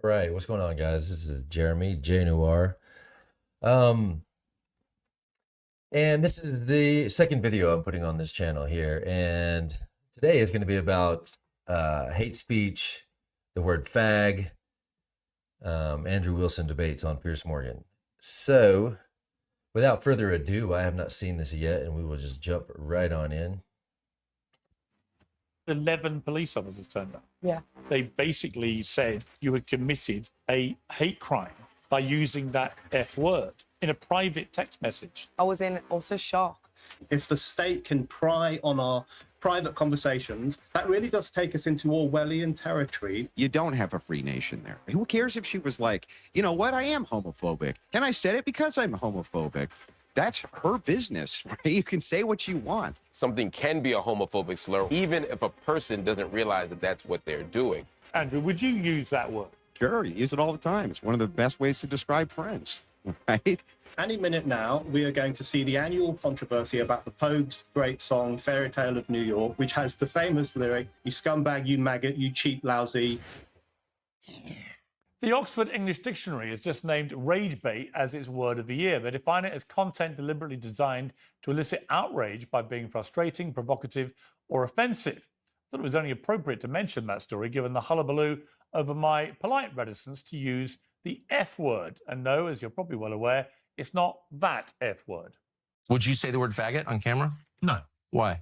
All right, what's going on, guys? This is Jeremy J Noir. And this is the second video I'm putting on this channel here. And today is going to be about hate speech, the word fag, AndreWilson debates on Piers Morgan. So, without further ado, I have not seen this yet, and we will just jump right on in. 11 police officers turned up. Yeah. They basically said you had committed a hate crime by using that F word in a private text message. I was in utter shock. If the state can pry on our private conversations, that really does take us into Orwellian territory. You don't have a free nation there. Who cares if she was like, you know what, I am homophobic, and I said it because I'm homophobic. That's her business, right? You can say what you want. Something can be a homophobic slur, even if a person doesn't realize that that's what they're doing. Andrew, would you use that word? Sure, you use it all the time. It's one of the best ways to describe friends, right? Any minute now, we are going to see the annual controversy about the Pogues' great song, Fairy Tale of New York, which has the famous lyric, "You scumbag, you maggot, you cheap, lousy." The Oxford English Dictionary has just named rage bait as its word of the year. They define it as content deliberately designed to elicit outrage by being frustrating, provocative, or offensive. I thought it was only appropriate to mention that story given the hullabaloo over my polite reticence to use the F word. And no, as you're probably well aware, it's not that F word. Would you say the word faggot on camera? No. Why?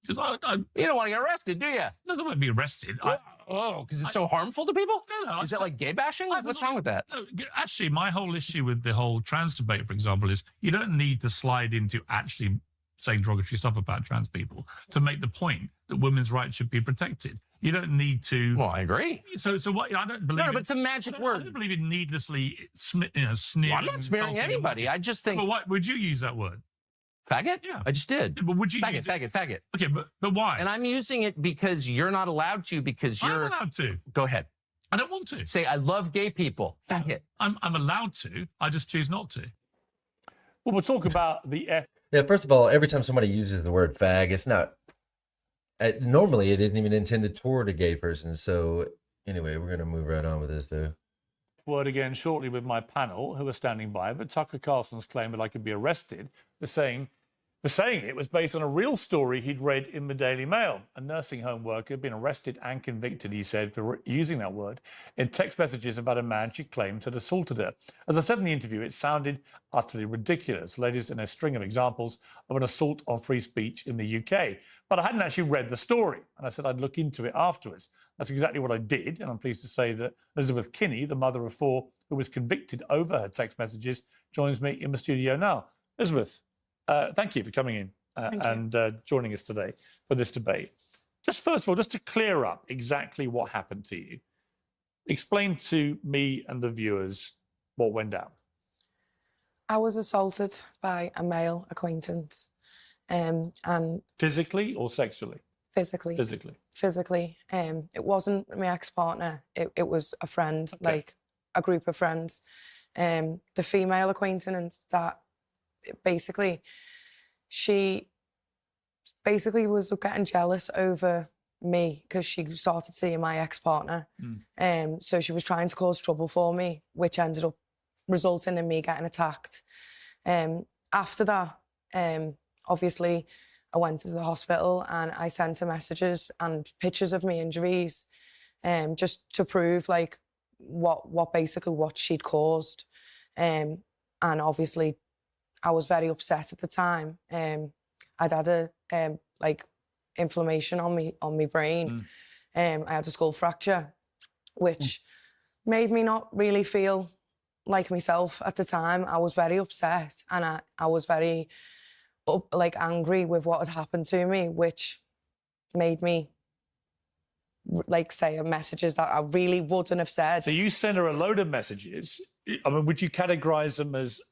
Because you don't want to get arrested, do you? I don't want to be arrested. Because it's so harmful to people? No, Is that like gay bashing? What's wrong with that? No, actually, my whole issue with the whole trans debate, for example, is you don't need to slide into actually saying derogatory stuff about trans people to make the point that women's rights should be protected. You don't need to. Well, I agree. So what? I don't believe. No, but it's a magic word. I don't believe in needlessly, sneering. Well, I'm not smearing anybody. I just think. But what would you use that word? Faggot? Yeah. I just did. But would you faggot, use faggot, faggot. Okay, but why? And I'm using it because you're not allowed to, because you're. I'm allowed to. Go ahead. I don't want to. Say, I love gay people. Faggot. I'm allowed to. I just choose not to. Well, we'll talk about the F. Yeah, first of all, every time somebody uses the word fag, it's not. Normally, it isn't even intended toward a gay person. So, anyway, we're going to move right on with this, though. Word again shortly with my panel, who are standing by. But Tucker Carlson's claim that I could be arrested for saying it was based on a real story he'd read in the Daily Mail. A nursing home worker had been arrested and convicted, he said, for using that word in text messages about a man she claimed had assaulted her. As I said in the interview, it sounded utterly ridiculous. Ladies, in a string of examples of an assault on free speech in the UK. But I hadn't actually read the story, and I said I'd look into it afterwards. That's exactly what I did, and I'm pleased to say that Elizabeth Kinney, the mother of 4 who was convicted over her text messages, joins me in the studio now. Elizabeth, thank you for coming in and joining us today for this debate. Just first of all, just to clear up exactly what happened to you, explain to me and the viewers what went down. I was assaulted by a male acquaintance. And physically or sexually? Physically. Physically. Physically. It wasn't my ex-partner. It was a friend, okay. Like a group of friends. The female acquaintance that basically, she basically was getting jealous over me because she started seeing my ex-partner. So she was trying to cause trouble for me, which ended up resulting in me getting attacked. After that, obviously, I went to the hospital and I sent her messages and pictures of my injuries, just to prove like what basically what she'd caused. And obviously, I was very upset at the time. I'd had a like inflammation on my brain. I had a skull fracture, which made me not really feel like myself at the time. I was very upset, and I was very angry with what had happened to me, which made me say messages that I really wouldn't have said. So you sent her a load of messages. I mean, would you categorize them as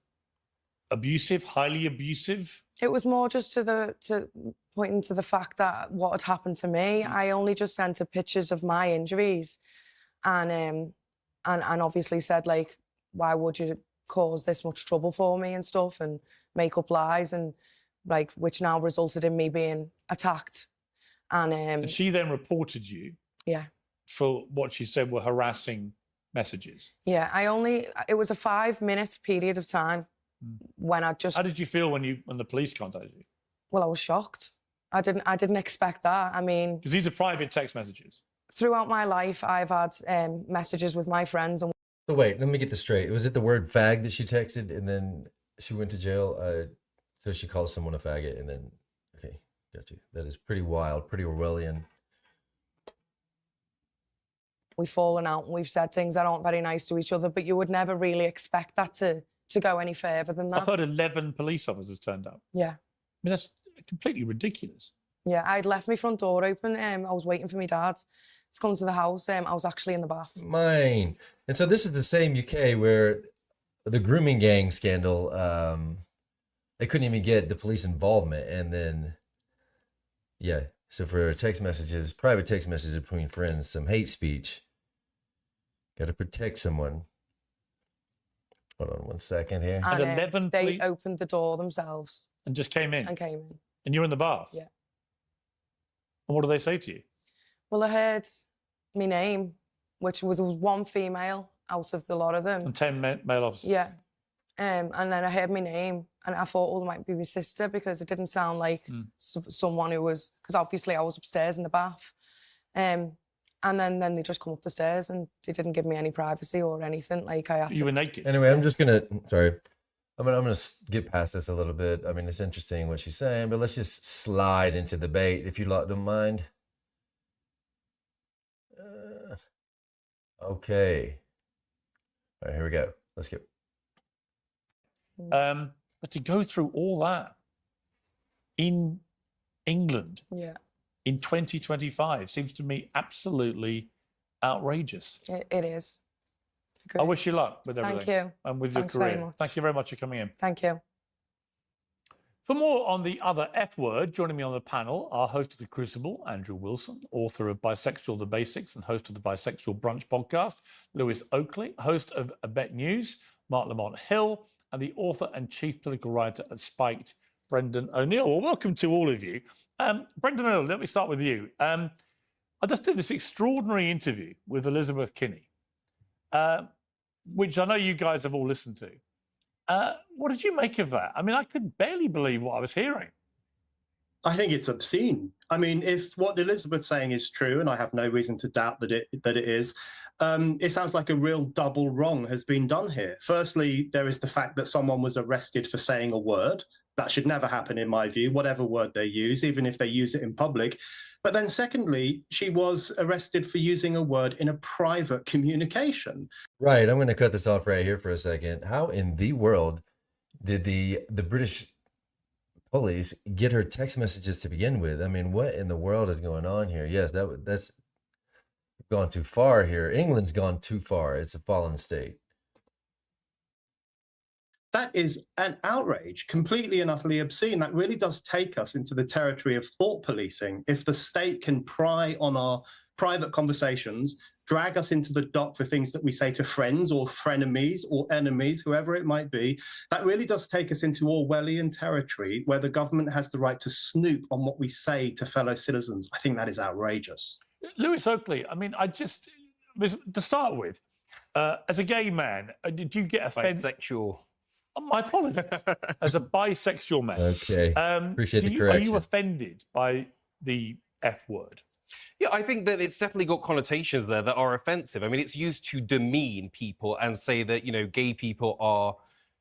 abusive, highly abusive? It was more just to pointing to the fact that what had happened to me. I only just sent her pictures of my injuries, and obviously said, like, why would you cause this much trouble for me and stuff, and make up lies, and which now resulted in me being attacked. And she then reported you. Yeah. For what she said were harassing messages. Yeah, it was a 5-minute period of time when I just... How did you feel when the police contacted you? Well, I was shocked. I didn't expect that. I mean... Because these are private text messages. Throughout my life, I've had messages with my friends. And So wait, let me get this straight. Was it the word fag that she texted and then she went to jail? So she called someone a faggot and then... Okay, got you. That is pretty wild, pretty Orwellian. We've fallen out and we've said things that aren't very nice to each other, but you would never really expect that to go any further than that. I've heard 11 police officers turned up. Yeah. I mean, that's completely ridiculous. Yeah, I'd left my front door open. I was waiting for my dad to come to the house. I was actually in the bath. Mine. And so this is the same UK where the grooming gang scandal, they couldn't even get the police involvement. And then, yeah, so for text messages, private text messages between friends, some hate speech, got to protect someone. Hold on 1 second here. And 11 they opened the door themselves. And just came in? And came in. And you're in the bath? Yeah. And what do they say to you? Well, I heard my name, which was one female out of the lot of them. And 10 male officers? Yeah. And then I heard my name, and I thought, well, it might be my sister, because it didn't sound like someone who was... Because obviously I was upstairs in the bath. And then they just come up the stairs, and they didn't give me any privacy or anything. Like, I had to... You were naked? Anyway, I'm just gonna... Sorry. I'm gonna get past this a little bit. I mean, it's interesting what she's saying, but let's just slide into the debate, if you lot don't mind. Okay. All right, here we go. Let's go. But to go through all that in England in 2025 seems to me absolutely outrageous. It is. I wish you luck with everything. Thank you. And with Thanks your career. very much. Thank you very much for coming in. Thank you. For more on the other F word, joining me on the panel are host of The Crucible, AndreWilson, author of Bisexual The Basics and host of the Bisexual Brunch podcast, Lewis Oakley, host of Bet News, Mark Lemont Hill, and the author and chief political writer at Spiked, Brendan O'Neill. Well, welcome to all of you. Brendan O'Neill, let me start with you. I just did this extraordinary interview with Elizabeth Kinney, which I know you guys have all listened to. What did you make of that? I mean, I could barely believe what I was hearing. I think it's obscene. I mean, if what Elizabeth's saying is true, and I have no reason to doubt that it is, it sounds like a real double wrong has been done here. Firstly, there is the fact that someone was arrested for saying a word. That should never happen, in my view, whatever word they use, even if they use it in public. But then secondly, she was arrested for using a word in a private communication. Right, I'm going to cut this off right here for a second. How in the world did the British police get her text messages to begin with? I mean, what in the world is going on here? Yes, that's gone too far here. England's gone too far. It's a fallen state. That is an outrage, completely and utterly obscene. That really does take us into the territory of thought policing. If the state can pry on our private conversations, drag us into the dock for things that we say to friends or frenemies or enemies, whoever it might be, that really does take us into Orwellian territory where the government has the right to snoop on what we say to fellow citizens. I think that is outrageous. Lewis Oakley, I mean, to start with, as a gay man, did you get offended? Bisexual. My apologies. As a bisexual man. Okay. Appreciate the correction. Are you offended by the F word? Yeah, I think that it's definitely got connotations there that are offensive. I mean, it's used to demean people and say that, you know, gay people are,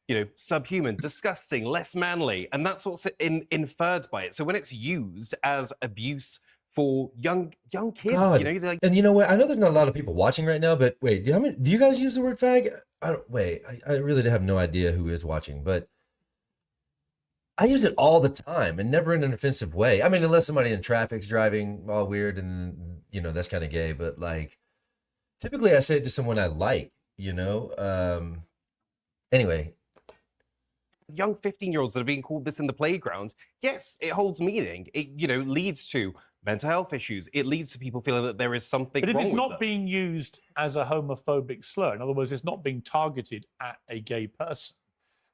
you know, subhuman, disgusting, less manly. And that's what's inferred by it. So when it's used as abuse for young kids. God. You know, like And you know what? I know there's not a lot of people watching right now, but wait, do you guys use the word fag? I really have no idea who is watching, but I use it all the time and never in an offensive way. I mean, unless somebody in traffic's driving all weird and, you know, that's kind of gay, but like typically I say it to someone I like, you know? Anyway. young 15-year-olds that are being called this in the playground, yes, it holds meaning. It, you know, leads to mental health issues. It leads to people feeling that there is something But if wrong it's with not them. being used as a homophobic slur, in other words, it's not being targeted at a gay person.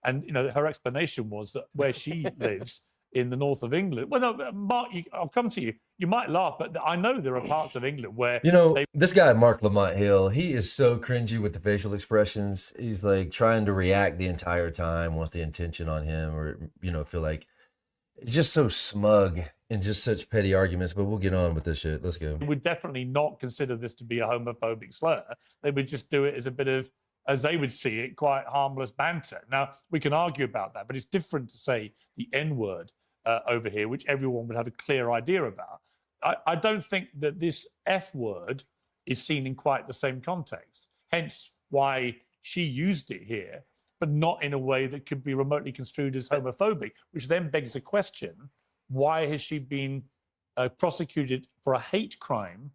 And, you know, her explanation was that where she lives in the north of England, well, no, Mark, I'll come to you. You might laugh, but I know there are parts of England where You know, this guy, Mark Lemont Hill, he is so cringy with the facial expressions. He's like trying to react the entire time, wants the attention on him, or, you know, feel like it's just so smug and just such petty arguments. But we'll get on with this shit. Let's go. would definitely not consider this to be a homophobic slur. They would just do it as a bit of, as they would see it, quite harmless banter. Now, we can argue about that, but it's different to say the N-word over here, which everyone would have a clear idea about. I don't think that this F word is seen in quite the same context, hence why she used it here, but not in a way that could be remotely construed as homophobic, which then begs the question, why has she been prosecuted for a hate crime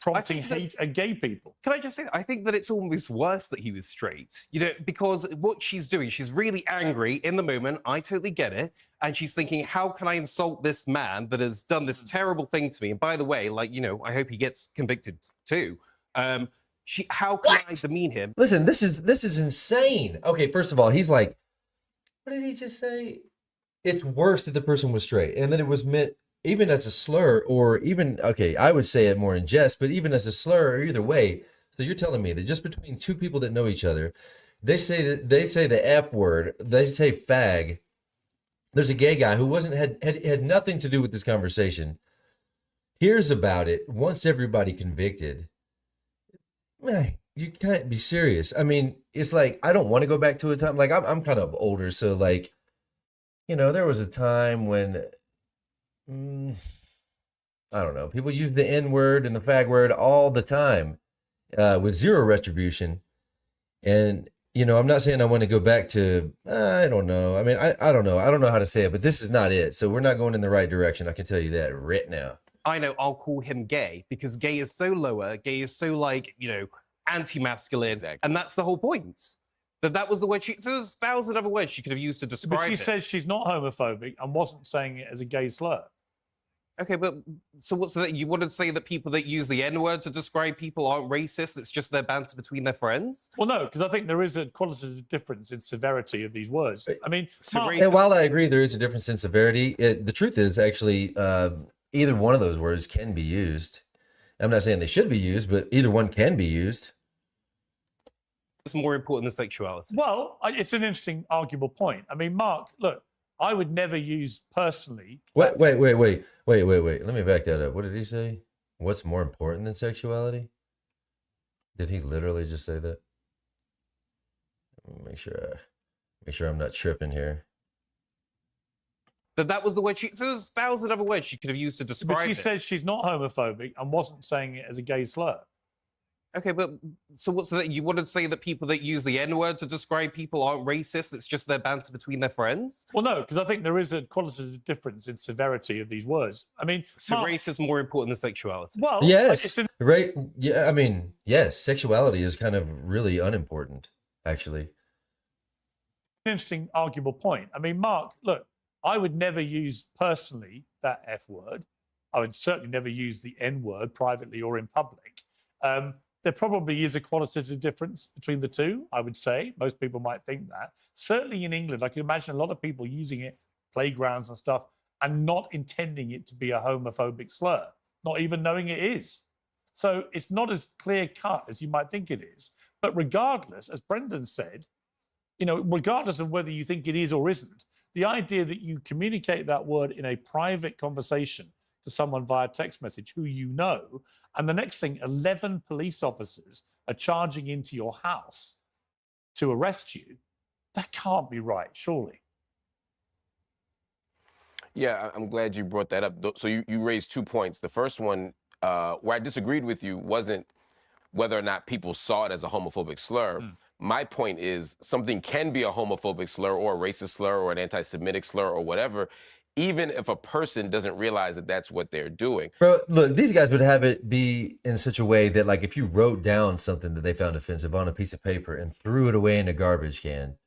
prompting hate at gay people? Can I just say, I think that it's almost worse that he was straight, you know, because what she's doing, she's really angry in the moment. I totally get it. And she's thinking, how can I insult this man that has done this terrible thing to me? And by the way, like, you know, I hope he gets convicted too. How can I demean him? Listen, this is insane. Okay, first of all, he's like, what did he just say? It's worse that the person was straight, and that it was meant even as a slur, or even, okay, I would say it more in jest, but even as a slur, or either way. So you're telling me that just between two people that know each other, they say the F word, they say fag. There's a gay guy who had nothing to do with this conversation, hears about it, wants everybody convicted. Man, you can't be serious. I mean, it's like, I don't want to go back to a time, like I'm kind of older, so like, you know, there was a time when I don't know, people use the N word and the fag word all the time with zero retribution. And, you know, I'm not saying I want to go back to, I don't know. I mean, I don't know. I don't know how to say it, but this is not it. So we're not going in the right direction. I can tell you that right now. I know I'll call him gay because gay is so lower, gay is so like, you know, anti-masculine. Exactly. And that's the whole point. That was the word there's 1,000 other words she could have used to describe But she it. says she's not homophobic and wasn't saying it as a gay slur. Okay, but so what's that? You wanted to say that people that use the N-word to describe people aren't racist? It's just their banter between their friends? Well, no, because I think there is a qualitative difference in severity of these words. I mean, Mark, And while I agree there is a difference in severity, the truth is actually either one of those words can be used. I'm not saying they should be used, but either one can be used. It's more important than sexuality. well, it's an interesting, arguable point. I mean, Mark, look, I would never use personally. Wait. Let me back that up. What did he say? What's more important than sexuality? Did he literally just say that? Make sure I'm not tripping here. That was the word there's 1,000 other words she could have used to describe But she it. says she's not homophobic and wasn't saying it as a gay slur. Okay, but so what's that? You wanted to say that people that use the N-word to describe people aren't racist? It's just their banter between their friends? Well, no, because I think there is a qualitative difference in severity of these words. I mean, So Mark, race is more important than sexuality. well, Yes. it's an Right. Yeah. I mean, yes, sexuality is kind of really unimportant, actually. interesting, arguable point. I mean, Mark, look, I would never use personally that F word. I would certainly never use the N word privately or in public. There probably is a qualitative difference between the two, I would say. Most people might think that. Certainly in England, I can imagine a lot of people using it, playgrounds and stuff, and not intending it to be a homophobic slur, not even knowing it is. So it's not as clear cut as you might think it is. But regardless, as Brendan said, you know, regardless of whether you think it is or isn't, the idea that you communicate that word in a private conversation to someone via text message who you know, and the next thing, 11 police officers are charging into your house to arrest you, that can't be right, surely. Yeah, I'm glad you brought that up. So you raised 2 points. The first one, where I disagreed with you, wasn't whether or not people saw it as a homophobic slur. My point is something can be a homophobic slur or a racist slur or an anti-Semitic slur or whatever, even if a person doesn't realize that that's what they're doing. Bro, look, these guys would have it be in such a way that, like, if you wrote down something that they found offensive on a piece of paper and threw it away in a garbage can,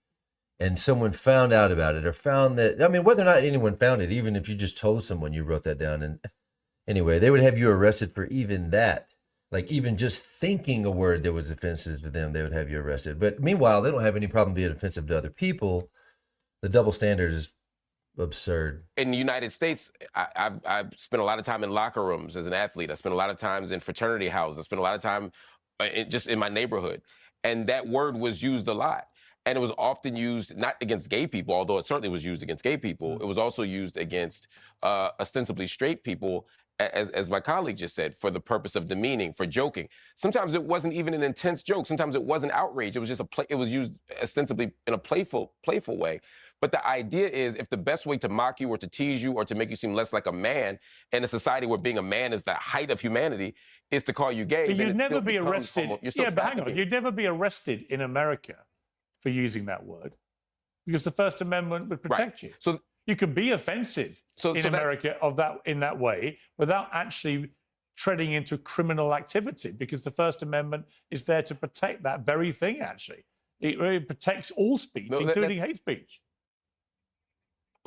and someone found out about it or found that, I mean, whether or not anyone found it, even if you just told someone you wrote that down, and anyway, they would have you arrested for even that. Like, even just thinking a word that was offensive to them, they would have you arrested. But meanwhile, they don't have any problem being offensive to other people. The double standard is absurd. In the United States, I've spent a lot of time in locker rooms as an athlete. I spent a lot of times in fraternity houses. I spent a lot of time just in my neighborhood. And that word was used a lot. And it was often used not against gay people, although it certainly was used against gay people. It was also used against ostensibly straight people, as my colleague just said, for the purpose of demeaning, for joking. Sometimes it wasn't even an intense joke. Sometimes it wasn't outrage. It was just it was used ostensibly in a playful way. But the idea is, if the best way to mock you or to tease you or to make you seem less like a man in a society where being a man is the height of humanity is to call you gay, But then you'd it never still be becomes arrested. you're still Yeah, but hang on. trafficking. You'd never be arrested in America for using that word because the First Amendment would protect you. So you could be offensive in America in that way without actually treading into criminal activity, because the First Amendment is there to protect that very thing. Actually, it really protects all speech, including hate speech.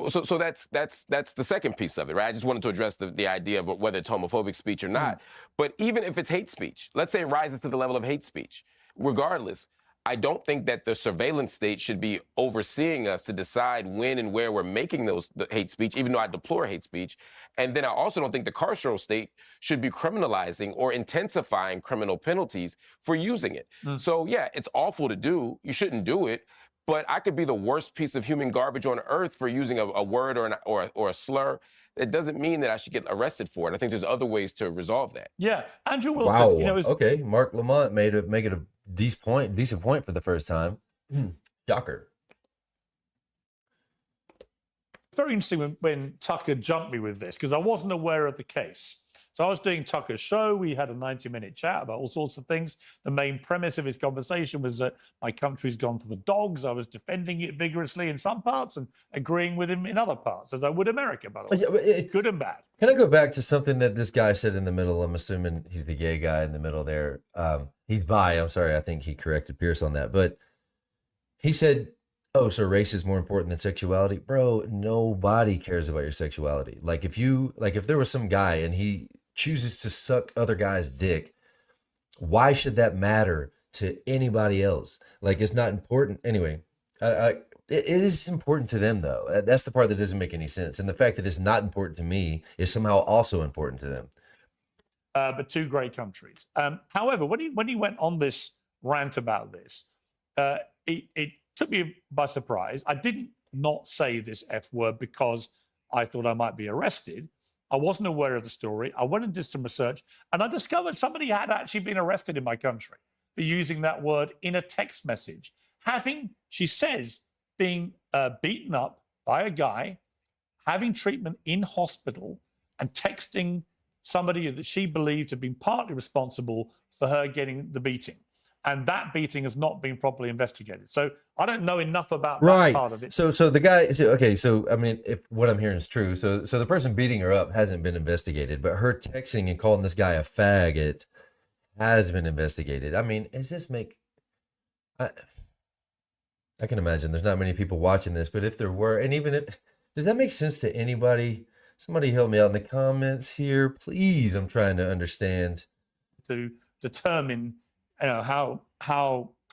So that's the second piece of it, right? I just wanted to address the idea of whether it's homophobic speech or not. But even if it's hate speech, let's say it rises to the level of hate speech, regardless, I don't think that the surveillance state should be overseeing us to decide when and where we're making the hate speech, even though I deplore hate speech. And then I also don't think the carceral state should be criminalizing or intensifying criminal penalties for using it. So yeah, it's awful to do. You shouldn't do it. But I could be the worst piece of human garbage on earth for using a word or a slur. That doesn't mean that I should get arrested for it. I think there's other ways to resolve that. Yeah, Andrew Wilson. Wow. You know, Okay, Mark Lemont make it a decent point for the first time. Shocker. Very interesting when Tucker jumped me with this, because I wasn't aware of the case. So I was doing Tucker's show. We had a 90-minute chat about all sorts of things. The main premise of his conversation was that my country's gone for the dogs. I was defending it vigorously in some parts and agreeing with him in other parts, as I would America, by the way. Good and bad. Can I go back to something that this guy said in the middle? I'm assuming he's the gay guy in the middle there. He's bi. I'm sorry. I think he corrected Piers on that. But he said, oh, so race is more important than sexuality? Bro, nobody cares about your sexuality. Like if there was some guy and he chooses to suck other guys' dick, why should that matter to anybody else? Like, it's not important. Anyway, it is important to them, though. That's the part that doesn't make any sense. And the fact that it's not important to me is somehow also important to them. But two great countries. However, when he went on this rant about this, it took me by surprise. I didn't not say this F word because I thought I might be arrested. I wasn't aware of the story. I went and did some research, and I discovered somebody had actually been arrested in my country for using that word in a text message. She says, being beaten up by a guy, having treatment in hospital, and texting somebody that she believed to have been partly responsible for her getting the beating. And that beating has not been properly investigated. So I don't know enough about that part of it. So the guy, so I mean, if what I'm hearing is true, so the person beating her up hasn't been investigated, but her texting and calling this guy a faggot has been investigated. I mean, I can imagine there's not many people watching this, but if there were, and even if, does that make sense to anybody? Somebody help me out in the comments here, please. I'm trying to understand. To determine how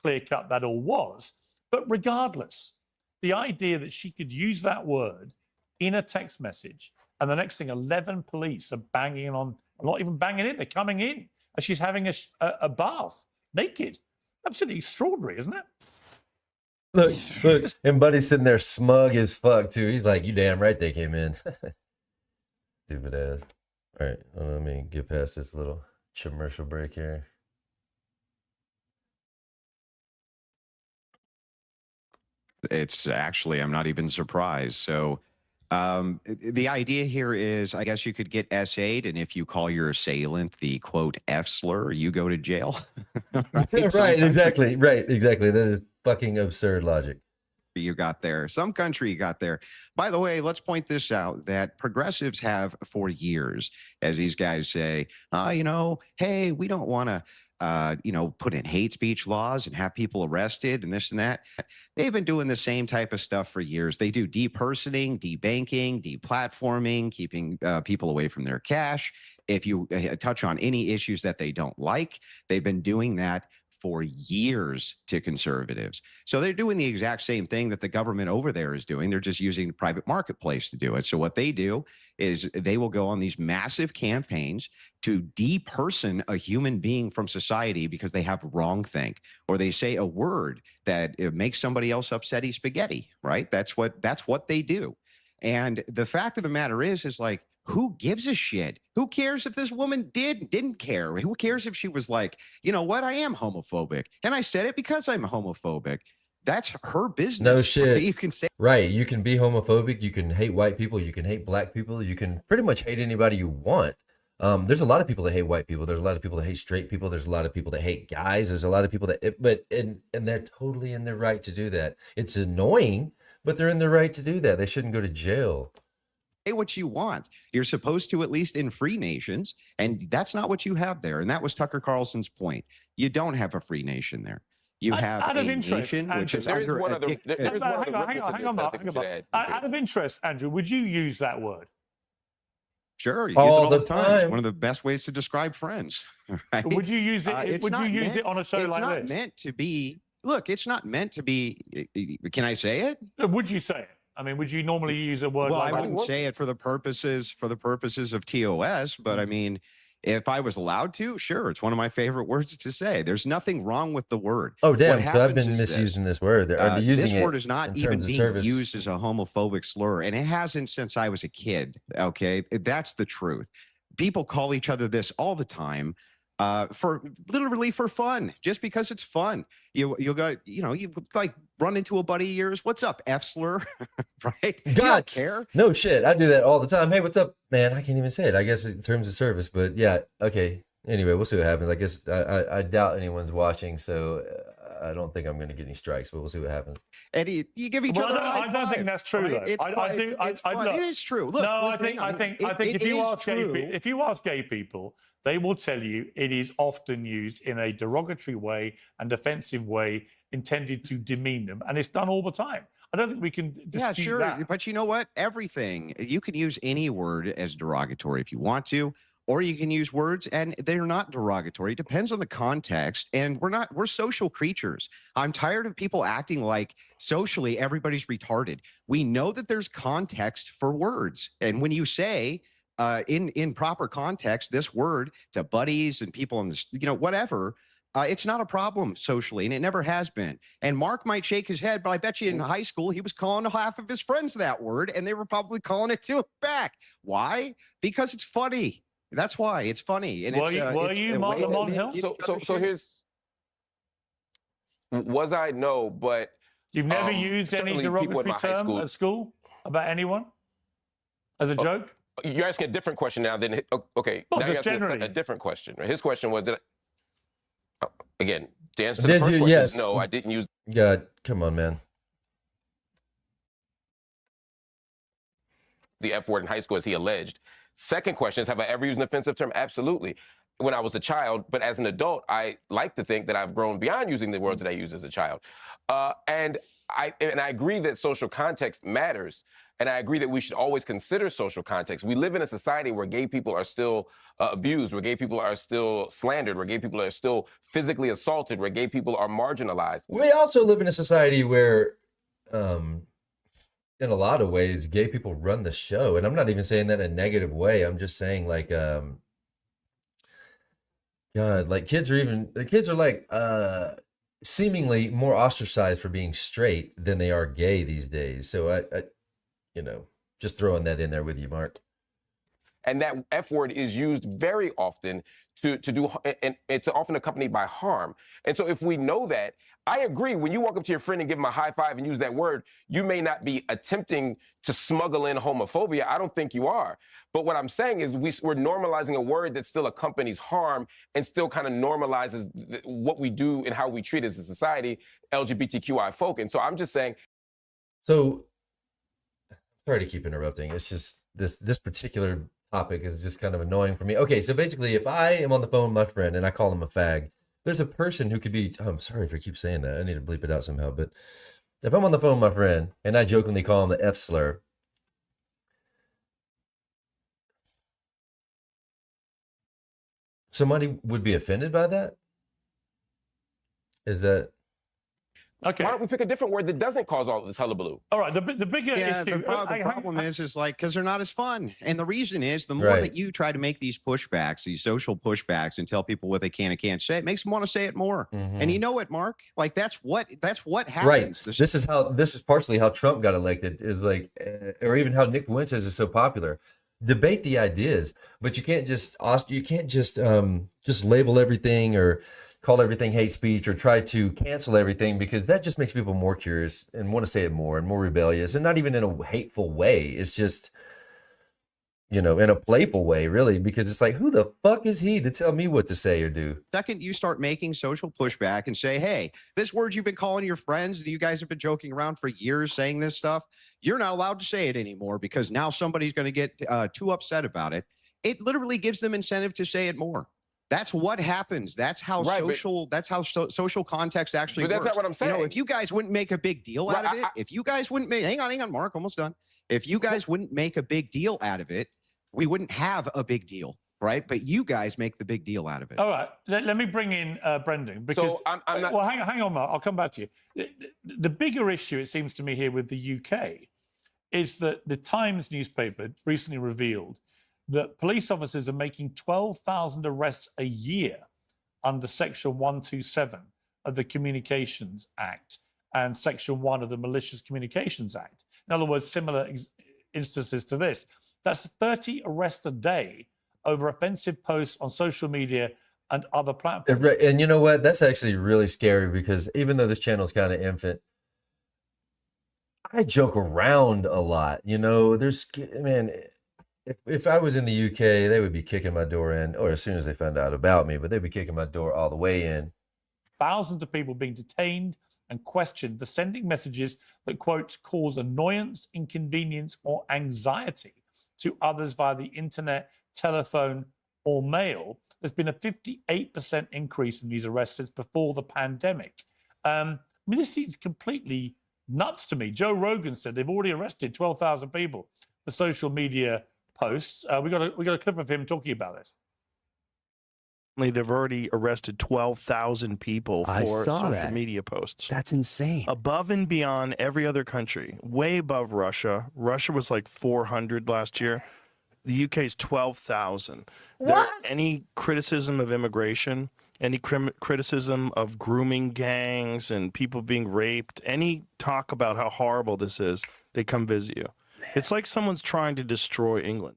clear-cut that all was. But regardless, the idea that she could use that word in a text message, and the next thing, 11 police are banging on, not even banging in, they're coming in, and she's having a bath, naked. Absolutely extraordinary, isn't it? Look, and Buddy's sitting there smug as fuck, too. He's like, you damn right they came in. Stupid ass. All right, let me get past this little commercial break here. It's actually, I'm not even surprised. So The idea here is, I guess you could get SA'd, and if you call your assailant the quote F slur, you go to jail. Right? Some Right, country exactly. Right, exactly. That is fucking absurd logic. you got there. Some country you got there. By the way, let's point this out that progressives have for years, as these guys say, hey, we don't want to put in hate speech laws and have people arrested and this and that. They've been doing the same type of stuff for years. They do depersoning, debanking, deplatforming, keeping people away from their cash. If you touch on any issues that they don't like, they've been doing that for years to conservatives. So they're doing the exact same thing that the government over there is doing. They're just using the private marketplace to do it. So what they do is they will go on these massive campaigns to deperson a human being from society because they have wrongthink, or they say a word that it makes somebody else upsetty spaghetti, right? That's what they do. And the fact of the matter is like, who gives a shit? Who cares if this woman didn't care? Who cares if she was like, you know what? I am homophobic. And I said it because I'm homophobic. That's her business. No shit. You can say. Right. You can be homophobic. You can hate white people. You can hate black people. You can pretty much hate anybody you want. There's a lot of people that hate white people. There's a lot of people that hate straight people. There's a lot of people that hate guys. There's a lot of people and they're totally in their right to do that. It's annoying, but they're in their right to do that. They shouldn't go to jail. What you want. You're supposed to, at least in free nations, and that's not what you have there. And that was Tucker Carlson's point. You don't have a free nation there. You have a nation which is under a hang on, Mark. Out of interest, Andrew, would you use that word? Sure, you use it all the time. It's one of the best ways to describe friends. Right? Would you use it? Would you use it on a show like this? It's not meant to be. Look, it's not meant to be. Can I say it? Would you say it? I mean, would you normally use a word like that? Well, I wouldn't say it for the purposes of TOS, but I mean, if I was allowed to, sure, it's one of my favorite words to say. There's nothing wrong with the word. Oh, damn. So I've been misusing this word. This word is not even being used as a homophobic slur, and it hasn't since I was a kid. Okay, that's the truth. People call each other this all the time. For literally for fun, just because it's fun. You'll go, you like run into a buddy of yours. What's up, F slur? Right? God, you don't care. No shit. I do that all the time. Hey, what's up, man? I can't even say it. I guess in terms of service, but yeah. Okay. Anyway, we'll see what happens. I guess I doubt anyone's watching, so I don't think I'm going to get any strikes, but we'll see what happens. Eddie, you give each other. I don't think that's true, though. It's fun. It is true. Look, no, I think if you ask gay people, they will tell you it is often used in a derogatory way and offensive way intended to demean them, and it's done all the time. I don't think we can dispute that. But you know what? Everything, you can use any word as derogatory if you want to, or you can use words and they're not derogatory. It depends on the context, and we're social creatures. I'm tired of people acting like socially everybody's retarded. We know that there's context for words, and when you say in proper context this word to buddies and people on this, whatever, it's not a problem socially, and it never has been. And Mark might shake his head, but I bet you in high school he was calling half of his friends that word, and they were probably calling it to him back. Why? Because it's funny. That's why it's funny. And were you Lemont Hill? So here's. Was I? No, but you've never used any derogatory term at school about anyone as a joke. You're asking a different question now. Then okay, well, now you're asking generally a different question. Right? His question was that. Again, the answer to the first question is no. I didn't use. God, come on, man. The F word in high school, as he alleged. Second question is, have I ever used an offensive term? Absolutely. When I was a child, but as an adult, I like to think that I've grown beyond using the words that I used as a child. And I agree that social context matters. And I agree that we should always consider social context. We live in a society where gay people are still abused, where gay people are still slandered, where gay people are still physically assaulted, where gay people are marginalized. We also live in a society where, in a lot of ways, gay people run the show. And I'm not even saying that in a negative way. I'm just saying, like, God, like kids are like seemingly more ostracized for being straight than they are gay these days. So I just throwing that in there with you, Mark. And that F word is used very often to do, and it's often accompanied by harm. And so if we know that, I agree, when you walk up to your friend and give him a high five and use that word, you may not be attempting to smuggle in homophobia. I don't think you are. But what I'm saying is we're normalizing a word that still accompanies harm and still kind of normalizes what we do and how we treat as a society, LGBTQI folk. And so I'm just saying. So, sorry to keep interrupting. It's just this particular topic is just kind of annoying for me. Okay, so basically, if I am on the phone with my friend and I call him a fag, there's a person who could be, oh, I'm sorry if I keep saying that. I need to bleep it out somehow. But if I'm on the phone with my friend and I jokingly call him the F slur, somebody would be offended by that? Is that... Okay. Why don't we pick a different word that doesn't cause all of this hullabaloo? All right. The bigger Yeah, issue. the problem is like, because they're not as fun. And the reason is the more that you try to make these pushbacks, these social pushbacks, and tell people what they can and can't say, it makes them want to say it more. And you know what, Mark? Like that's what happens. Right. This is partially how Trump got elected, is like, or even how Nick Fuentes is so popular. Debate the ideas, but you can't just label everything or call everything hate speech or try to cancel everything, because that just makes people more curious and want to say it more and more rebellious, and not even in a hateful way. It's just, in a playful way, really, because it's like, who the fuck is he to tell me what to say or do? Second, you start making social pushback and say, hey, this word you've been calling your friends, you guys have been joking around for years saying this stuff, you're not allowed to say it anymore because now somebody's going to get too upset about it. It literally gives them incentive to say it more. That's what happens. That's how social context actually works. But that's not what I'm saying. If you guys wouldn't make a big deal out of it, if you guys wouldn't make, hang on, Mark, almost done. If you guys wouldn't make a big deal out of it, we wouldn't have a big deal, right? But you guys make the big deal out of it. All right. Let me bring in Brendan, because I'm not... well, hang on, Mark. I'll come back to you. The bigger issue, it seems to me, here with the UK is that the Times newspaper recently revealed that police officers are making 12,000 arrests a year under Section 127 of the Communications Act and Section 1 of the Malicious Communications Act. In other words, similar instances to this. That's 30 arrests a day over offensive posts on social media and other platforms. And you know what? That's actually really scary, because even though this channel is kind of infant, I joke around a lot. If I was in the UK, they would be kicking my door in, or as soon as they found out about me, but they'd be kicking my door all the way in. Thousands of people being detained and questioned for sending messages that, quote, cause annoyance, inconvenience, or anxiety to others via the internet, telephone, or mail. There's been a 58% increase in these arrests since before the pandemic. This seems completely nuts to me. Joe Rogan said they've already arrested 12,000 people for social media posts. We got a clip of him talking about this. They've already arrested 12,000 people for social media posts. That's insane. Above and beyond every other country, way above Russia. Russia was like 400 last year. The UK's 12,000. What? Any criticism of immigration, any criticism of grooming gangs and people being raped, any talk about how horrible this is, they come visit you. It's like someone's trying to destroy England.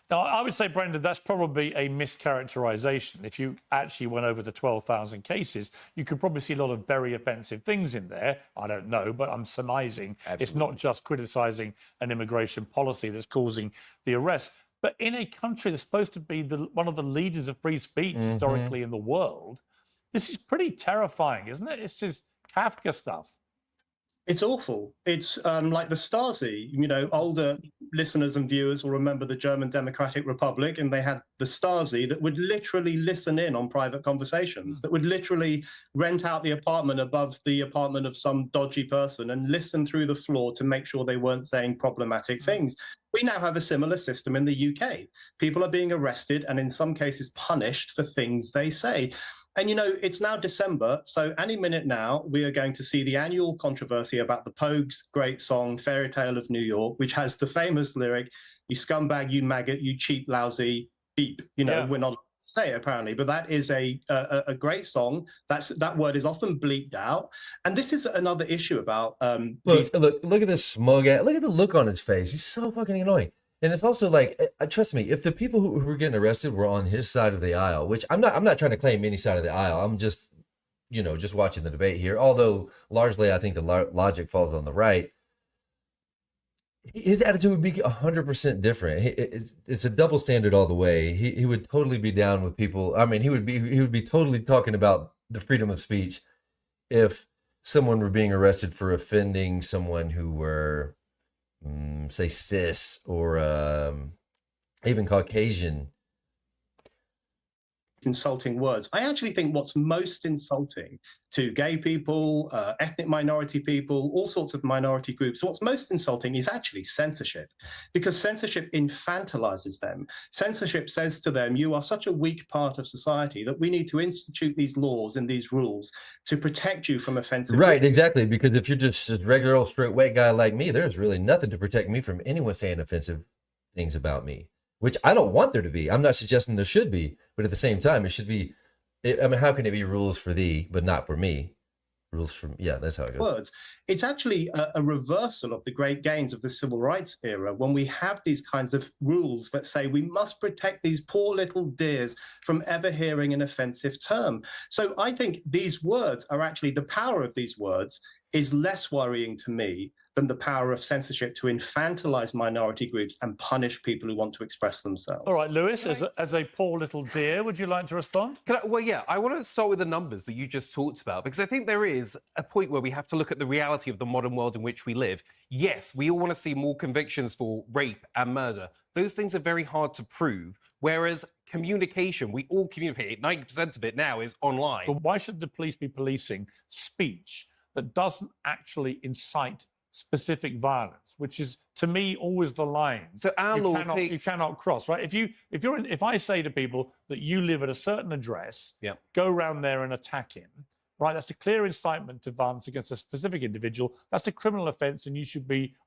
Now, I would say, Brendan, that's probably a mischaracterization. If you actually went over the 12,000 cases, you could probably see a lot of very offensive things in there. I don't know, but I'm surmising It's not just criticizing an immigration policy that's causing the arrest. But in a country that's supposed to be one of the leaders of free speech historically in the world, this is pretty terrifying, isn't it? It's just Kafka stuff. It's awful. It's like the Stasi. Older listeners and viewers will remember the German Democratic Republic, and they had the Stasi that would literally listen in on private conversations, that would literally rent out the apartment above the apartment of some dodgy person and listen through the floor to make sure they weren't saying problematic things. We now have a similar system in the UK. People are being arrested and in some cases punished for things they say. And, it's now December, so any minute now, we are going to see the annual controversy about the Pogues' great song, Fairy Tale of New York, which has the famous lyric, you scumbag, you maggot, you cheap, lousy, beep. We're not allowed to say it, apparently, but that is a great song. That word is often bleeped out. And this is another issue about... Look at this smug ass. Look at the look on his face. He's so fucking annoying. And it's also like, trust me, if the people who were getting arrested were on his side of the aisle, which I'm not trying to claim any side of the aisle. I'm just, just watching the debate here. Although largely, I think the logic falls on the right. His attitude would be 100% different. It's a double standard all the way. He would totally be down with people. I mean, he would be totally talking about the freedom of speech if someone were being arrested for offending someone who were, say, cis or even Caucasian. Insulting words. I actually think what's most insulting to gay people, ethnic minority people, all sorts of minority groups, what's most insulting is actually censorship, because censorship infantilizes them. Censorship says to them, you are such a weak part of society that we need to institute these laws and these rules to protect you from offensive. Right, exactly. Because if you're just a regular old straight white guy like me, there's really nothing to protect me from anyone saying offensive things about me, which I don't want there to be. I'm not suggesting there should be, but at the same time, it should be. I mean, how can it be rules for thee, but not for me? Rules for, yeah, that's how it goes. Words. It's actually a reversal of the great gains of the civil rights era, when we have these kinds of rules that say we must protect these poor little dears from ever hearing an offensive term. So I think these words are actually, the power of these words is less worrying to me than the power of censorship to infantilize minority groups and punish people who want to express themselves. All right, Lewis, as a poor little dear, would you like to respond? Well, yeah, I want to start with the numbers that you just talked about, because I think there is a point where we have to look at the reality of the modern world in which we live. Yes, we all want to see more convictions for rape and murder. Those things are very hard to prove, whereas communication, we all communicate. 90% of it now is online. But why should the police be policing speech that doesn't actually incite specific violence, which is, to me, always the line. So our law takes... you cannot cross, right? If I say to people that you live at a certain address, go around there and attack him, right? That's a clear incitement to violence against a specific individual. That's a criminal offence, and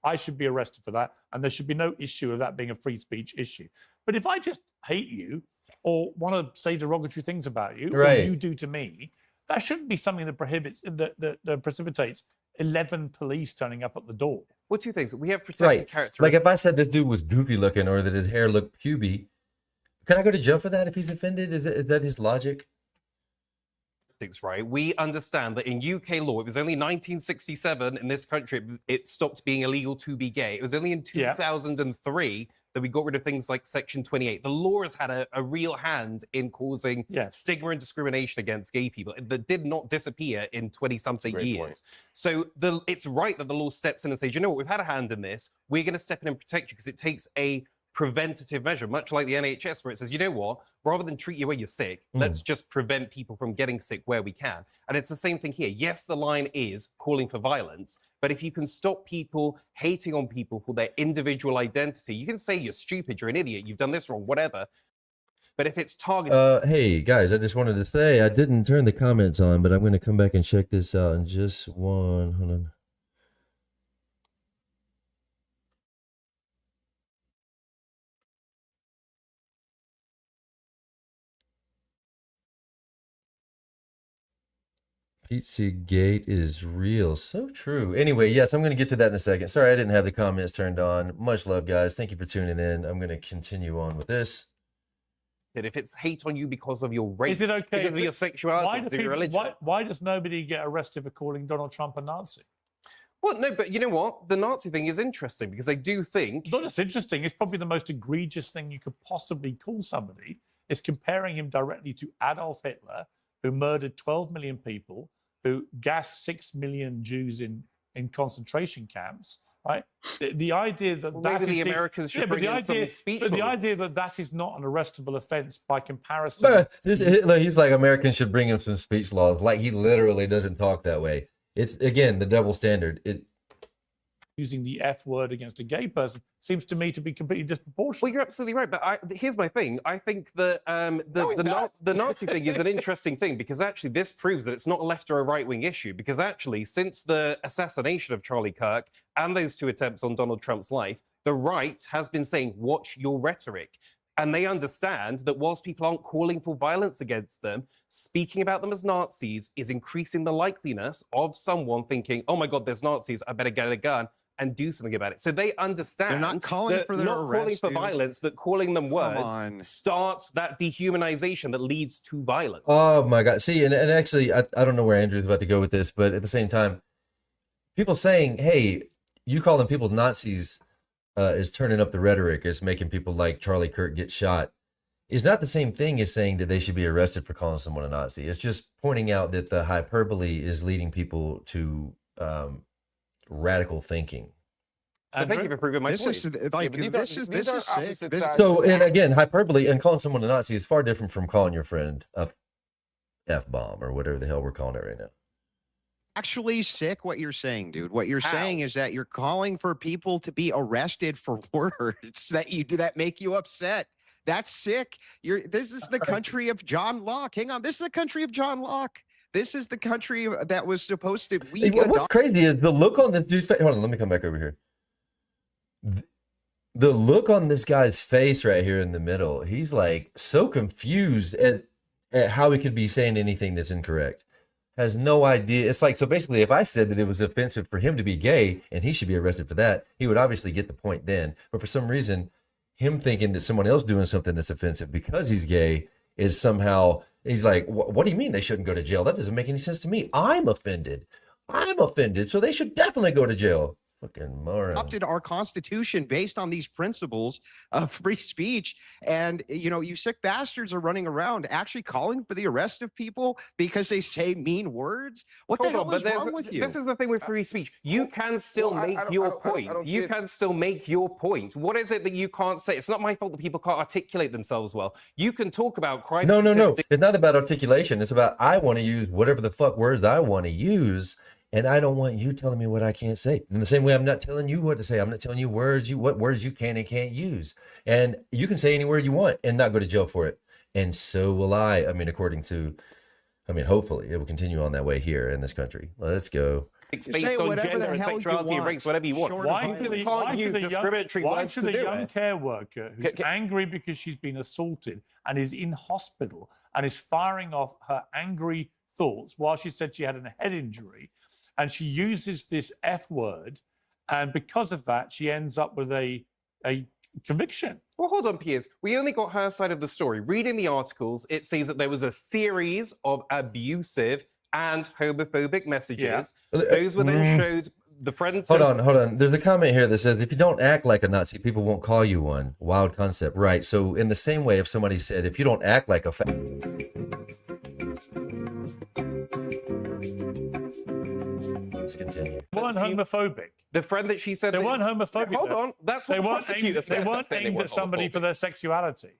I should be arrested for that, and there should be no issue of that being a free speech issue. But if I just hate you or want to say derogatory things about you, or you do to me, that shouldn't be something that precipitates 11 police turning up at the door. Well, two things. We have protected character. Like if I said this dude was goofy looking or that his hair looked puby, could I go to jail for that if he's offended? Is that his logic? Right. We understand that in UK law, it was only 1967 in this country it stopped being illegal to be gay. It was only in 2003 that we got rid of things like Section 28. The law has had a real hand in causing stigma and discrimination against gay people that did not disappear in 20-something years. Point. So it's right that the law steps in and says, you know what, we've had a hand in this. We're going to step in and protect you, because it takes a preventative measure, much like the NHS, where it says, you know what, rather than treat you when you're sick, let's just prevent people from getting sick where we can. And it's the same thing here. Yes, the line is calling for violence, but if you can stop people hating on people for their individual identity, you can say you're stupid, you're an idiot, you've done this wrong, whatever. But if it's targeted... hey, guys, I just wanted to say I didn't turn the comments on, but I'm going to come back and check this out in just one. Hold on. Pizzagate is real. So true. Anyway, yes, I'm going to get to that in a second. Sorry, I didn't have the comments turned on. Much love, guys. Thank you for tuning in. I'm going to continue on with this. That if it's hate on you because of your race, is it okay because of your sexuality, because of your religion. Why does nobody get arrested for calling Donald Trump a Nazi? Well, no, but you know what? The Nazi thing is interesting, because I do think... It's not just interesting. It's probably the most egregious thing you could possibly call somebody, is comparing him directly to Adolf Hitler, who murdered 12 million people, who gassed 6 million Jews in concentration camps, right? The idea that that is the Americans should bring in some speech laws. The idea that that is not an arrestable offence by comparison. He's like, Americans should bring him some speech laws. Like, he literally doesn't talk that way. It's, again, the double standard. Using the F word against a gay person seems to me to be completely disproportionate. Well, you're absolutely right, but here's my thing. I think that the Nazi thing is an interesting thing, because actually this proves that it's not a left or a right-wing issue, because actually since the assassination of Charlie Kirk and those two attempts on Donald Trump's life, the right has been saying, watch your rhetoric. And they understand that whilst people aren't calling for violence against them, speaking about them as Nazis is increasing the likeliness of someone thinking, oh my God, there's Nazis, I better get a gun and do something about it. So they understand They're not calling that for their not calling arrest, for dude. violence, but calling them words on. starts that dehumanization that leads to violence. Oh my God. See, and actually, I don't know where Andrew's about to go with this, but at the same time, people saying, hey, you calling people Nazis is turning up the rhetoric, is making people like Charlie Kirk get shot, is not the same thing as saying that they should be arrested for calling someone a Nazi. It's just pointing out that the hyperbole is leading people to radical thinking. So thank you for proving my This point. is like this is sick. This, So, and again, hyperbole and calling someone a Nazi is far different from calling your friend a F-bomb or whatever the hell we're calling it right now. actually sick what you're saying, dude. What you're saying is that you're calling for people to be arrested for words that make you upset. That's sick. This is the country of John Locke. Hang on. This is the country of John Locke. This is the country that was supposed to Hey, what's crazy is the look on this dude's face. Hold on, let me come back over here. The look on this guy's face right here in the middle, he's like so confused at how he could be saying anything that's incorrect. Has no idea. It's like, so basically, if I said that it was offensive for him to be gay and he should be arrested for that, he would obviously get the point then. But for some reason, him thinking that someone else doing something that's offensive because he's gay is somehow, he's like, what do you mean they shouldn't go to jail? That doesn't make any sense to me. I'm offended, so they should definitely go to jail. Fucking moron. adopted our constitution based on these principles of free speech. And, you sick bastards are running around actually calling for the arrest of people because they say mean words. What the hell is wrong with you? This is the thing with free speech. You can still make your point. You can still make your point. What is it that you can't say? It's not my fault that people can't articulate themselves well. You can talk about crime. No. It's not about articulation. It's about, I want to use whatever the fuck words I want to use. And I don't want you telling me what I can't say. In the same way, I'm not telling you what to say. I'm not telling you what words you can and can't use. And you can say any word you want and not go to jail for it. And so will I. I mean, hopefully it will continue on that way here in this country. Let's go. It's based on gender and sexuality and race, whatever you want. Why should the young care worker who's angry because she's been assaulted and is in hospital and is firing off her angry thoughts while she said she had a head injury, and she uses this F word, and because of that, she ends up with a conviction? Well, hold on, Piers. We only got her side of the story. Reading the articles, it says that there was a series of abusive and homophobic messages. Yeah. Those were then showed the friends. Hold on. There's a comment here that says, if you don't act like a Nazi, people won't call you one. Wild concept. Right. So in the same way, if somebody said, if you don't act like a Let's continue. They weren't homophobic. The friend that she said they weren't homophobic. Hold on, that's what they the weren't prosecutor aimed, said. They weren't aimed at somebody for their sexuality.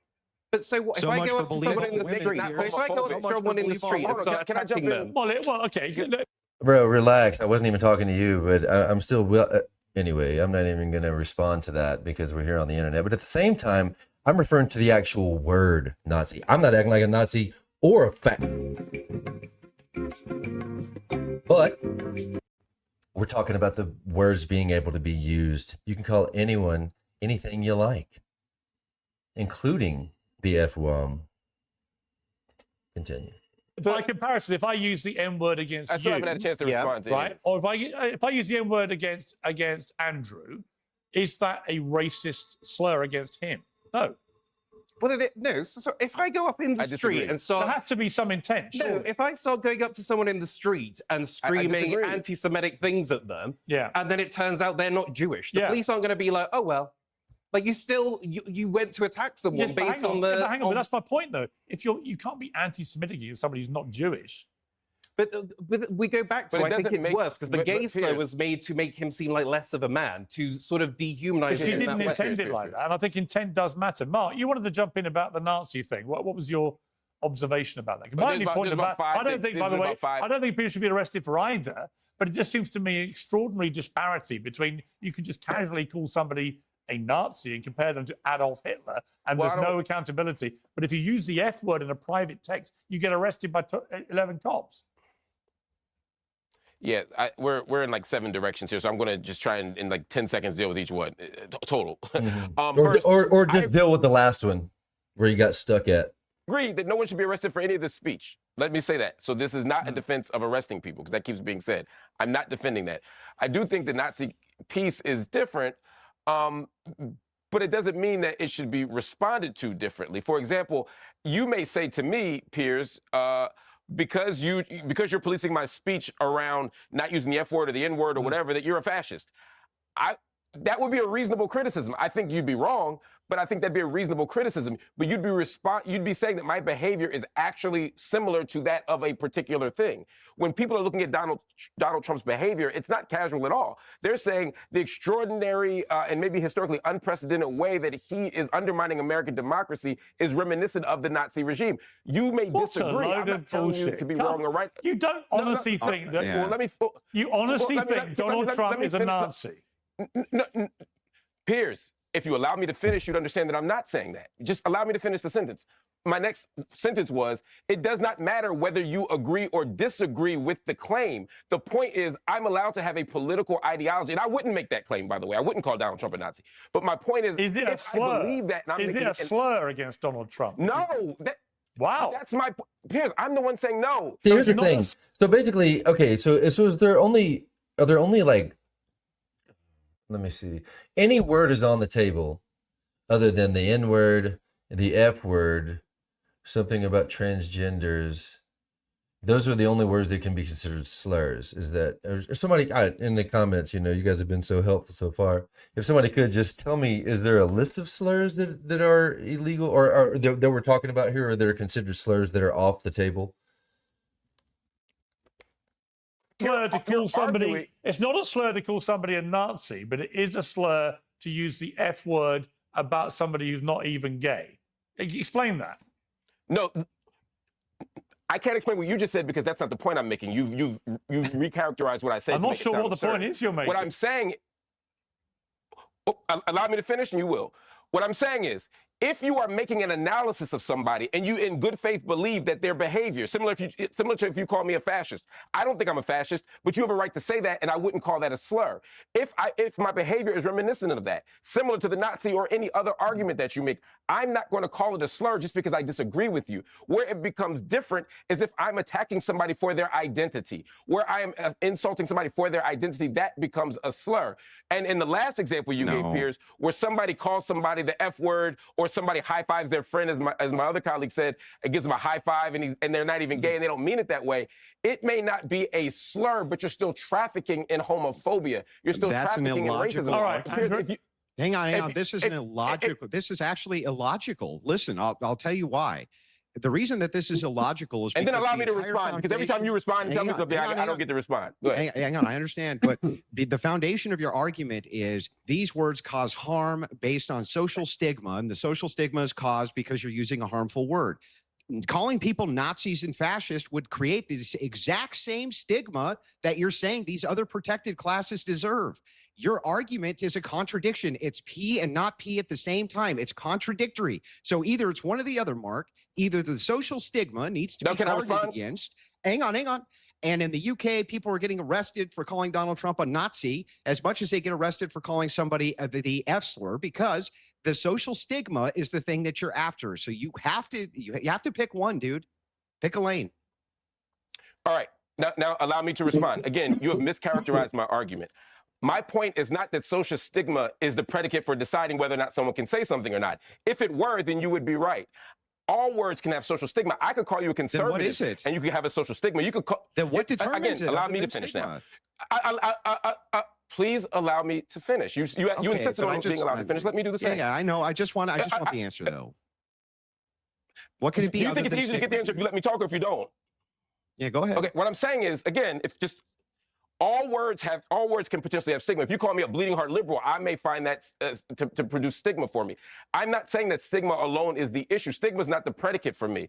But so what? If I go up to someone in the street, so if I go up to someone in the street and start attacking them, well, okay. Bro, relax. I wasn't even talking to you, but I'm still. Anyway, I'm not even going to respond to that because we're here on the internet. But at the same time, I'm referring to the actual word Nazi. I'm not acting like a Nazi or a fat. But we're talking about the words being able to be used. You can call anyone anything you like, including the F-bomb. Continue. By comparison, if I use the N word against I you, still haven't had a chance to respond to right? it. Or if I use the N word against Andrew, is that a racist slur against him? No. No. So if I go up in the street and start, there has to be some intent. No, Sure. if I start going up to someone in the street and screaming anti-Semitic things at them, and then it turns out they're not Jewish, the police aren't going to be like, oh well. Like you went to attack someone based on the. Hang on, but that's my point though. If you can't be anti-Semitic against somebody who's not Jewish. But we go back to, I think it's worse because the gay slur was made to make him seem like less of a man, to sort of dehumanize him. He didn't intend it like that, and I think intent does matter. Mark, you wanted to jump in about the Nazi thing. What was your observation about that? My only point about I don't think, by the way, I don't think people should be arrested for either. But it just seems to me extraordinary disparity between you can just casually call somebody a Nazi and compare them to Adolf Hitler, and there's no accountability. But if you use the F word in a private text, you get arrested by 11 cops. Yeah, we're in like 7 directions here, so I'm going to just try and in like 10 seconds deal with each one total. Or just deal with the last one where you got stuck at. Agree that no one should be arrested for any of this speech. Let me say that. So this is not a defense of arresting people, because that keeps being said. I'm not defending that. I do think the piece is different, but it doesn't mean that it should be responded to differently. For example, you may say to me, Piers, because you're policing my speech around not using the F word or the N word or whatever, that you're a fascist. That would be a reasonable criticism. I think you'd be wrong, but I think that'd be a reasonable criticism. But you'd be saying that my behavior is actually similar to that of a particular thing. When people are looking at Donald Trump's behavior, it's not casual at all. They're saying the extraordinary and maybe historically unprecedented way that he is undermining American democracy is reminiscent of the Nazi regime. You may disagree. I'm not telling you to be wrong or right. You don't honestly think that. Well, let me. You honestly think Donald Trump is a Nazi? No, Piers, if you allow me to finish, you'd understand that I'm not saying that. Just allow me to finish the sentence. My next sentence was, it does not matter whether you agree or disagree with the claim. The point is, I'm allowed to have a political ideology. And I wouldn't make that claim, by the way. I wouldn't call Donald Trump a Nazi. But my point is it a slur? I believe that. And I'm is it a slur against Donald Trump? No. Wow. That's my Piers, I'm the one saying no. See, here's the thing. So basically, okay, so are there only like, let me see. Any word is on the table other than the N word, the F word, something about transgenders. Those are the only words that can be considered slurs. Is that, or somebody in the comments, you guys have been so helpful so far. If somebody could just tell me, is there a list of slurs that are illegal or that we're talking about here, or that are considered slurs that are off the table? Slur to call somebody, it's not a slur to call somebody a Nazi, but it is a slur to use the F word about somebody who's not even gay. Explain that. No, I can't explain what you just said because that's not the point I'm making. You've recharacterized what I said. I'm not sure what the point is you're making. What I'm saying, allow me to finish and you will. What I'm saying is, if you are making an analysis of somebody and you in good faith believe that their behavior, similar to if you call me a fascist, I don't think I'm a fascist, but you have a right to say that, and I wouldn't call that a slur. If my behavior is reminiscent of that, similar to the Nazi or any other argument that you make, I'm not going to call it a slur just because I disagree with you. Where it becomes different is if I'm attacking somebody for their identity. Where I am insulting somebody for their identity, that becomes a slur. And in the last example you gave, Piers, where somebody calls somebody the F word, or somebody high-fives their friend, as my other colleague said, and gives them a high five, and they're not even gay and they don't mean it that way, it may not be a slur, but you're still trafficking in homophobia. You're still trafficking in racism. All right, hang on. This isn't illogical. This is actually illogical. Listen, I'll tell you why. The reason that this is illogical is and because then allow me to respond, because every time you respond and tell me something, I don't get to respond. Go ahead. Hang on, I understand, but the foundation of your argument is these words cause harm based on social stigma, and the social stigma is caused because you're using a harmful word. Calling people Nazis and fascists would create this exact same stigma that you're saying these other protected classes deserve. Your argument is a contradiction. It's P and not P at the same time. It's contradictory. So either it's one or the other, Mark. Either the social stigma needs to be guarded against. Hang on. And in the UK, people are getting arrested for calling Donald Trump a Nazi as much as they get arrested for calling somebody the F slur, because the social stigma is the thing that you're after. So you have to pick one, dude. Pick a lane. All right. Now allow me to respond. Again, you have mischaracterized my argument. My point is not that social stigma is the predicate for deciding whether or not someone can say something or not. If it were, then you would be right. All words can have social stigma. I could call you a conservative, then what is it? And you could have a social stigma. You could call. Then what determines again, it? Allow me to finish now. Please allow me to finish. You insisted on being allowed to finish. Let me do the same. Yeah, I know. I just want the answer though. What could it be? Do you think it's easy to get the answer if you let me talk or if you don't? Yeah, go ahead. Okay. What I'm saying is, again, if just all words can potentially have stigma. If you call me a bleeding heart liberal, I may find that to produce stigma for me. I'm not saying that stigma alone is the issue. Stigma is not the predicate for me.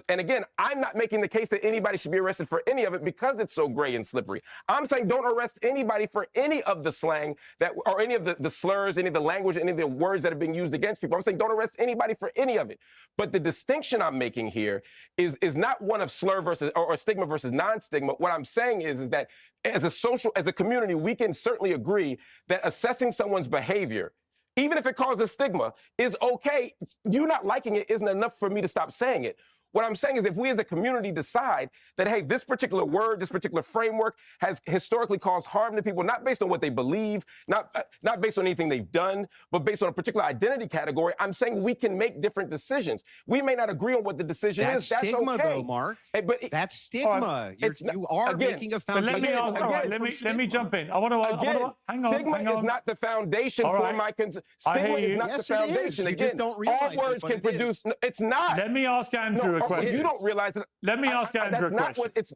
And again, I'm not making the case that anybody should be arrested for any of it because it's so gray and slippery. I'm saying don't arrest anybody for any of the slang or any of the slurs, any of the language, any of the words that are being used against people. I'm saying don't arrest anybody for any of it. But the distinction I'm making here is not one of slur versus or stigma versus non-stigma. What I'm saying is that as a community, we can certainly agree that assessing someone's behavior, even if it causes stigma, is okay. You not liking it isn't enough for me to stop saying it. What I'm saying is if we as a community decide that, hey, this particular word, this particular framework has historically caused harm to people, not based on what they believe, not based on anything they've done, but based on a particular identity category, I'm saying we can make different decisions. We may not agree on what the decision That's is. That's stigma, okay. though, Mark. But that's stigma. You are making a foundation. Let me jump in. I want to hang on. Stigma is not the foundation for my stigma is not the foundation. You just don't realize all words can produce. It's not. Let me ask Andrew a question. You don't realize it. Let me ask Andrew a question. That's not what it's.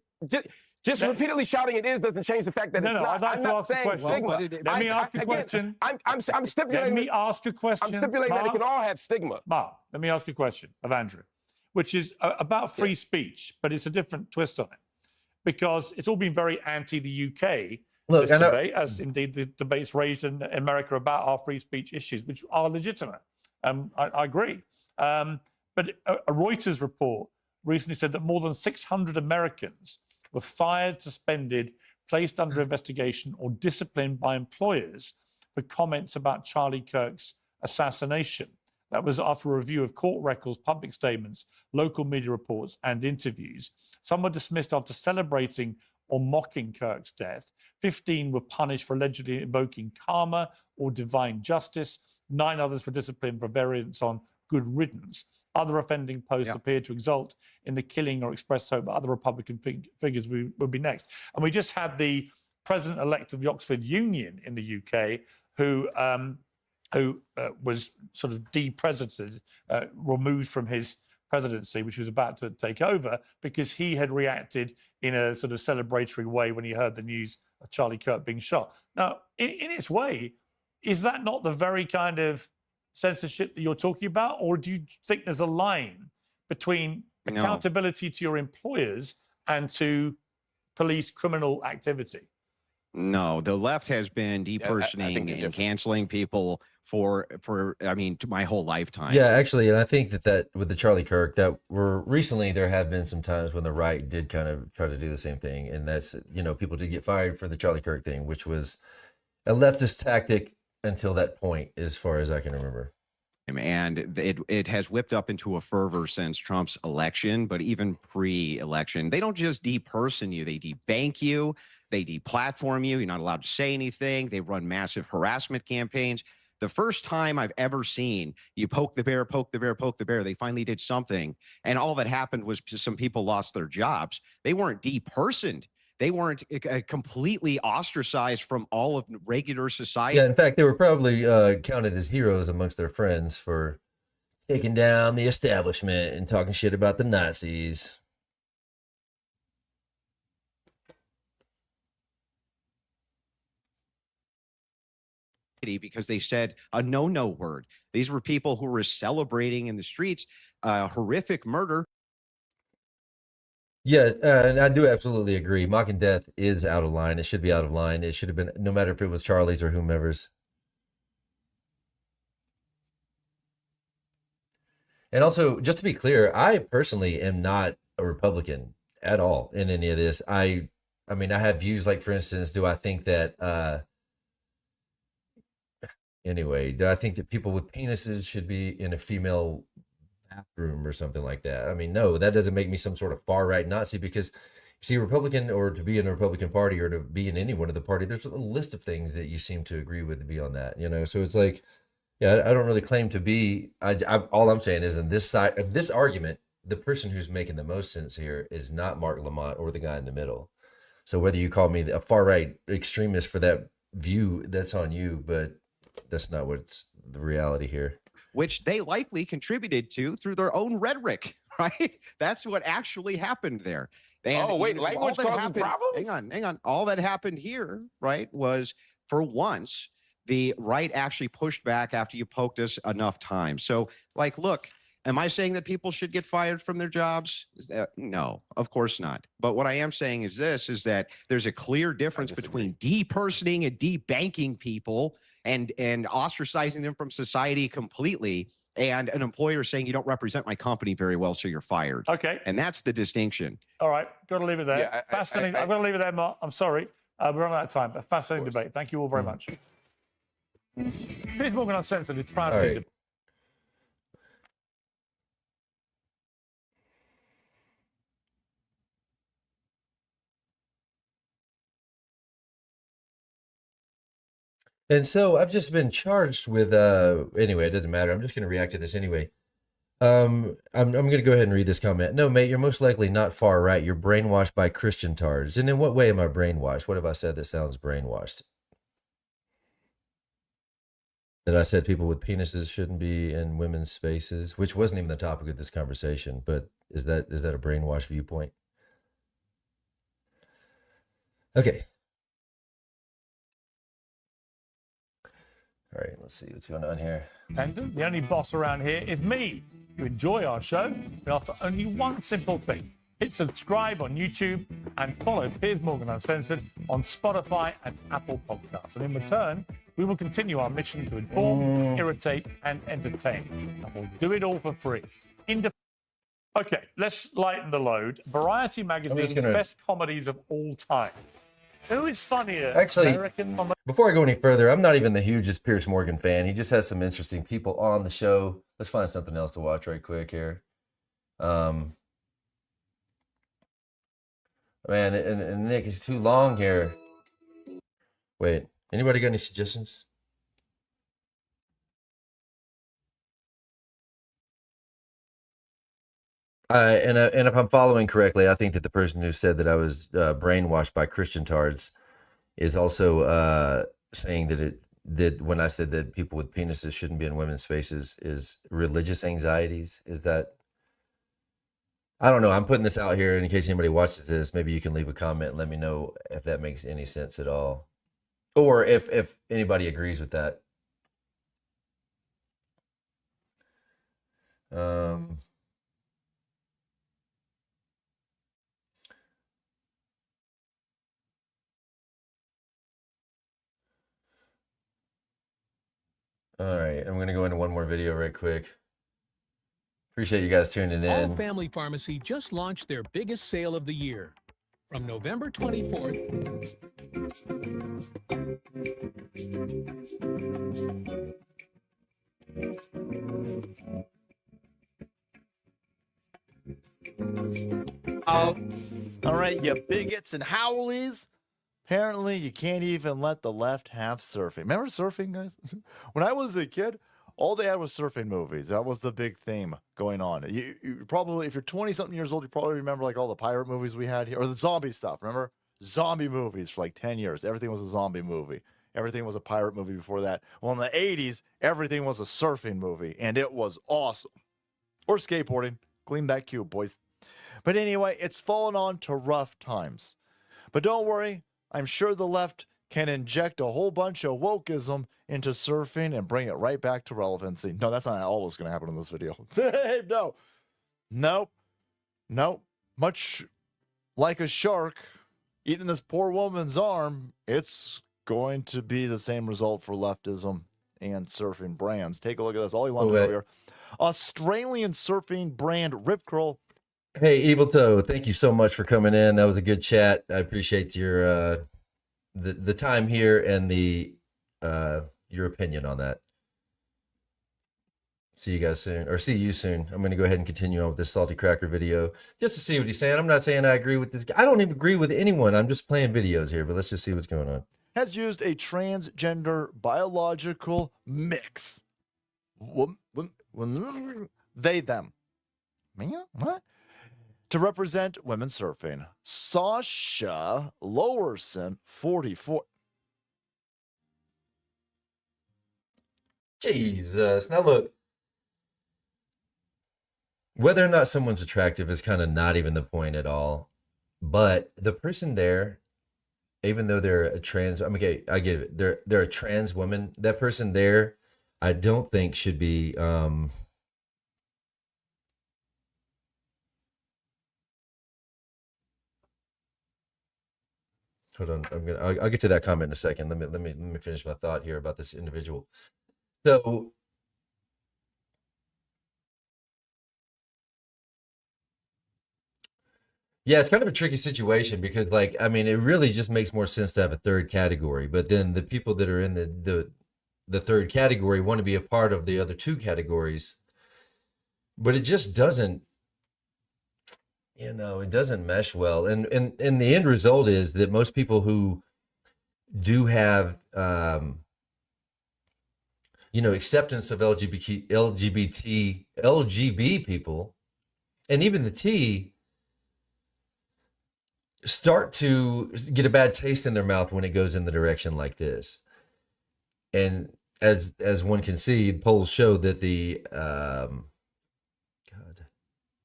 Just repeatedly shouting it is doesn't change the fact that it's not. I'd like I'm to not ask a saying question. stigma. Let me ask a question. I'm stipulating. Let me ask a question. I'm stipulating that it can all have stigma. Mark, let me ask you a question of Andrew, which is about free speech, but it's a different twist on it, because it's all been very anti the UK. This debate, as indeed the debates raised in America about our free speech issues, which are legitimate. I agree. But a Reuters report recently said that more than 600 Americans were fired, suspended, placed under investigation, or disciplined by employers for comments about Charlie Kirk's assassination. That was after a review of court records, public statements, local media reports, and interviews. Some were dismissed after celebrating or mocking Kirk's death. 15 were punished for allegedly invoking karma or divine justice. 9 others were disciplined for variance on good riddance. Other offending posts appeared to exult in the killing or express hope that other Republican figures would be next. And we just had the president-elect of the Oxford Union in the UK who was sort of de-presidented, removed from his presidency, which he was about to take over, because he had reacted in a sort of celebratory way when he heard the news of Charlie Kirk being shot. Now, in its way, is that not the very kind of censorship that you're talking about? Or do you think there's a line between accountability to your employers and to police criminal activity? No, the left has been depersoning and canceling people for my whole lifetime. Yeah, actually, and I think that with the Charlie Kirk, that were recently there have been some times when the right did kind of try to do the same thing, and that's, people did get fired for the Charlie Kirk thing, which was a leftist tactic until that point, as far as I can remember. And it has whipped up into a fervor since Trump's election, but even pre-election, they don't just deperson you, they debank you, they deplatform you, you're not allowed to say anything, they run massive harassment campaigns. The first time I've ever seen you poke the bear, poke the bear, poke the bear, they finally did something, and all that happened was some people lost their jobs. They weren't depersoned. They weren't completely ostracized from all of regular society. Yeah, in fact, they were probably counted as heroes amongst their friends for taking down the establishment and talking shit about the Nazis. Because they said a no word. These were people who were celebrating in the streets horrific murder. Yeah, and I do absolutely agree. Mocking death is out of line. It should be out of line. It should have been, no matter if it was Charlie's or whomever's. And also, just to be clear, I personally am not a Republican at all in any of this. I mean, I have views like, for instance, do I think that do I think that people with penises should be in a female bathroom or something like that? I mean, no, that doesn't make me some sort of far right Nazi, because see, Republican, or to be in the Republican Party, or to be in any one of the party, there's a list of things that you seem to agree with to be on that, so it's like, yeah, I don't really claim to be. All I'm saying is, in this side of this argument, the person who's making the most sense here is not Mark Lemont or the guy in the middle. So whether you call me a far right extremist for that view, that's on you, but that's not what's the reality here. Which they likely contributed to through their own rhetoric, right? That's what actually happened there. And language causes problems? Hang on. All that happened here, right, was for once, the right actually pushed back after you poked us enough times. So, look, am I saying that people should get fired from their jobs? No, of course not. But what I am saying is is that there's a clear difference between depersoning and debanking people and ostracizing them from society completely, and an employer saying you don't represent my company very well, so you're fired. Okay. And that's the distinction. All right, got to leave it there. Yeah, Fascinating. I've got to leave it there, Mark. I'm sorry. We're running out of time, but fascinating debate. Thank you all very much. Piers Morgan Uncensored is proud to be And so I've just been charged with anyway, it doesn't matter. I'm just going to react to this anyway. I'm going to go ahead and read this comment. No, mate, you're most likely not far right. You're brainwashed by Christian tards. And in what way am I brainwashed? What have I said that sounds brainwashed? That I said people with penises shouldn't be in women's spaces, which wasn't even the topic of this conversation, but is that a brainwashed viewpoint? Okay. All right, let's see what's going on here. Independent. The only boss around here is me. If you enjoy our show, we ask for only one simple thing. Hit subscribe on YouTube and follow Piers Morgan Uncensored on Spotify and Apple Podcasts. And in return, we will continue our mission to inform, irritate, and entertain. And we'll do it all for free. Okay, let's lighten the load. Variety Magazine's best comedies of all time. Who is funnier? Actually, American before I go any further, I'm not even the hugest Piers Morgan fan. He just has some interesting people on the show. Let's find something else to watch right quick here. Man, and Nick, it's too long here. Wait, anybody got any suggestions? And if I'm following correctly, I think that the person who said that I was brainwashed by Christian tards is also saying that when I said that people with penises shouldn't be in women's spaces is religious anxieties. Is that? I don't know. I'm putting this out here in case anybody watches this. Maybe you can leave a comment and let me know if that makes any sense at all, or if anybody agrees with that. All right, I'm gonna go into one more video right quick. Appreciate you guys tuning in. All Family Pharmacy just launched their biggest sale of the year. From November 24th. All right, you bigots and howlies. Apparently, you can't even let the left have surfing. Remember surfing, guys? When I was a kid, all they had was surfing movies. That was the big theme going on. You probably, if you're 20-something years old, you probably remember like all the pirate movies we had here, or the zombie stuff. Remember? Zombie movies for like 10 years. Everything was a zombie movie. Everything was a pirate movie before that. Well, in the 80s, everything was a surfing movie, and it was awesome. Or skateboarding. Clean that cube, boys. But anyway, it's fallen on to rough times. But don't worry. I'm sure the left can inject a whole bunch of wokeism into surfing and bring it right back to relevancy. No, that's not always going to happen in this video. No. Nope. Much like a shark eating this poor woman's arm, it's going to be the same result for leftism and surfing brands. Take a look at this. Ollie London over here. Australian surfing brand Rip Curl. Hey, Evil Toe, thank you so much for coming in. That was a good chat. I appreciate your the time here and the your opinion on that. See you guys soon, or see you soon. I'm going to go ahead and continue on with this Salty Cracker video just to see what he's saying. I'm not saying I agree with this guy. I don't even agree with anyone. I'm just playing videos here, but let's just see what's going on. Has used a transgender biological mix. They, them. What? To represent women surfing. Sasha Lowerson, 44. Jesus. Now look, whether or not someone's attractive is kind of not even the point at all. But the person there, even though they're a trans, okay, I get it. They're a trans woman. That person there, I don't think should be hold on. I'll get to that comment in a second. Let me finish my thought here about this individual. So yeah, it's kind of a tricky situation because, like, I mean, it really just makes more sense to have a third category. But then the people that are in the third category want to be a part of the other two categories. But it just doesn't, it doesn't mesh well. And the end result is that most people who do have acceptance of LGB people, and even the T, start to get a bad taste in their mouth when it goes in the direction like this. And as one can see, polls show that the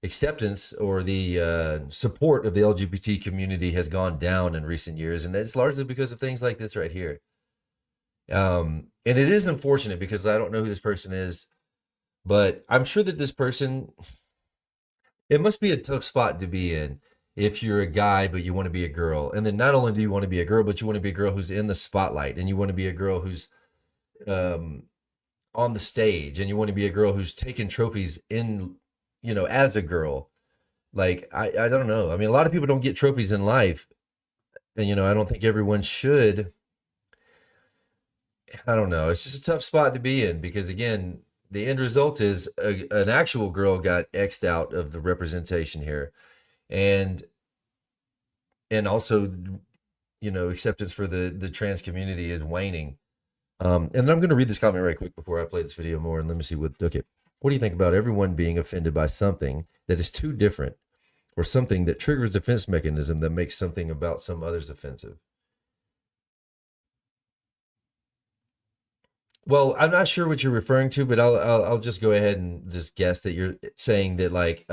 acceptance or the support of the LGBT community has gone down in recent years, and that's largely because of things like this right here. And it is unfortunate because I don't know who this person is, but I'm sure that this person, it must be a tough spot to be in if you're a guy but you want to be a girl, and then not only do you want to be a girl, but you want to be a girl who's in the spotlight, and you want to be a girl who's on the stage, and you want to be a girl who's taking trophies in, as a girl. Like, I don't know. I mean, a lot of people don't get trophies in life, and I don't think everyone should. I don't know. It's just a tough spot to be in because, again, the end result is an actual girl got X'd out of the representation here, and also, acceptance for the trans community is waning. And I'm going to read this comment right quick before I play this video more, and let me see what do you think about everyone being offended by something that is too different, or something that triggers defense mechanism that makes something about some others offensive? Well, I'm not sure what you're referring to, but I'll just go ahead and just guess that you're saying that, like,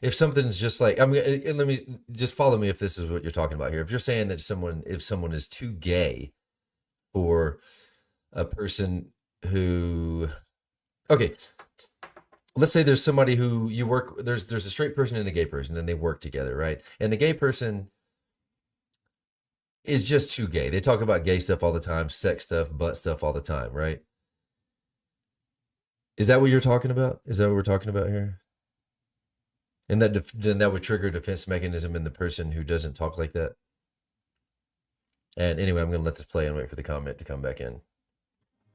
if something's just like, and let me just follow me if this is what you're talking about here. If you're saying that if someone is too gay for a person who, okay, let's say there's somebody who you work, there's a straight person and a gay person, and they work together, right? And the gay person is just too gay. They talk about gay stuff all the time, sex stuff, butt stuff all the time, right? Is that what you're talking about? Is that what we're talking about here? And then that would trigger a defense mechanism in the person who doesn't talk like that. And anyway, I'm going to let this play and wait for the comment to come back in.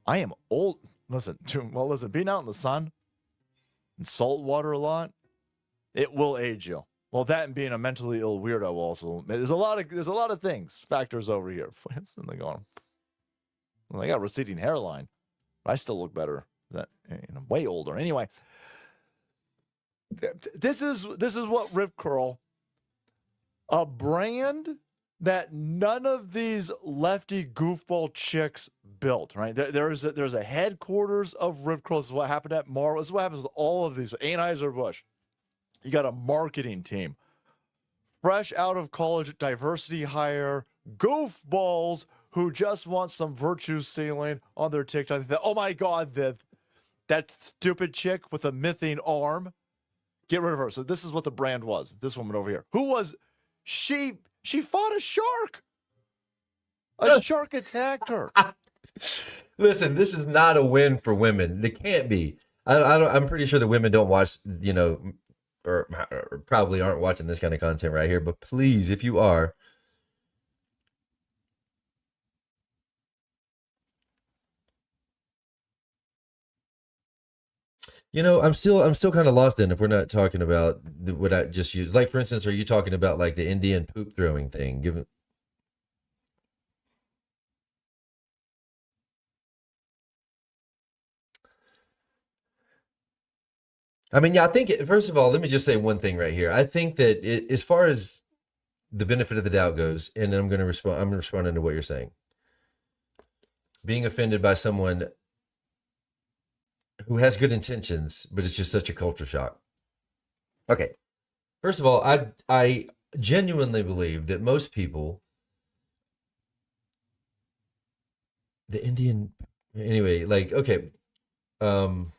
I am old. Listen, being out in the sun and salt water a lot, it will age you. Well, that and being a mentally ill weirdo also. There's a lot of factors over here. Instantly going, well, I got a receding hairline, but I still look better. I'm way older. Anyway, this is what Rip Curl, a brand that none of these lefty goofball chicks built, right? There's a headquarters of Rip Curl. This is what happened at Marvel. This is what happens with all of these. Anheuser-Busch. You got a marketing team, fresh out of college, diversity hire, goofballs who just want some virtue signaling on their TikTok. Oh my God, that stupid chick with a mything arm. Get rid of her. So this is what the brand was. This woman over here. Who was she? She fought a shark. A shark attacked her. Listen, this is not a win for women. It can't be. I'm pretty sure the women don't watch, or probably aren't watching this kind of content right here. But please, if you are, I'm still kind of lost in if we're not talking about what I just used. Like, for instance, are you talking about like the Indian poop throwing thing? I mean, yeah, I think, first of all, let me just say one thing right here. I think that as far as the benefit of the doubt goes, and I'm responding to what you're saying. Being offended by someone who has good intentions, but it's just such a culture shock. Okay. First of all, I genuinely believe that most people, the Indian, anyway, like, okay, do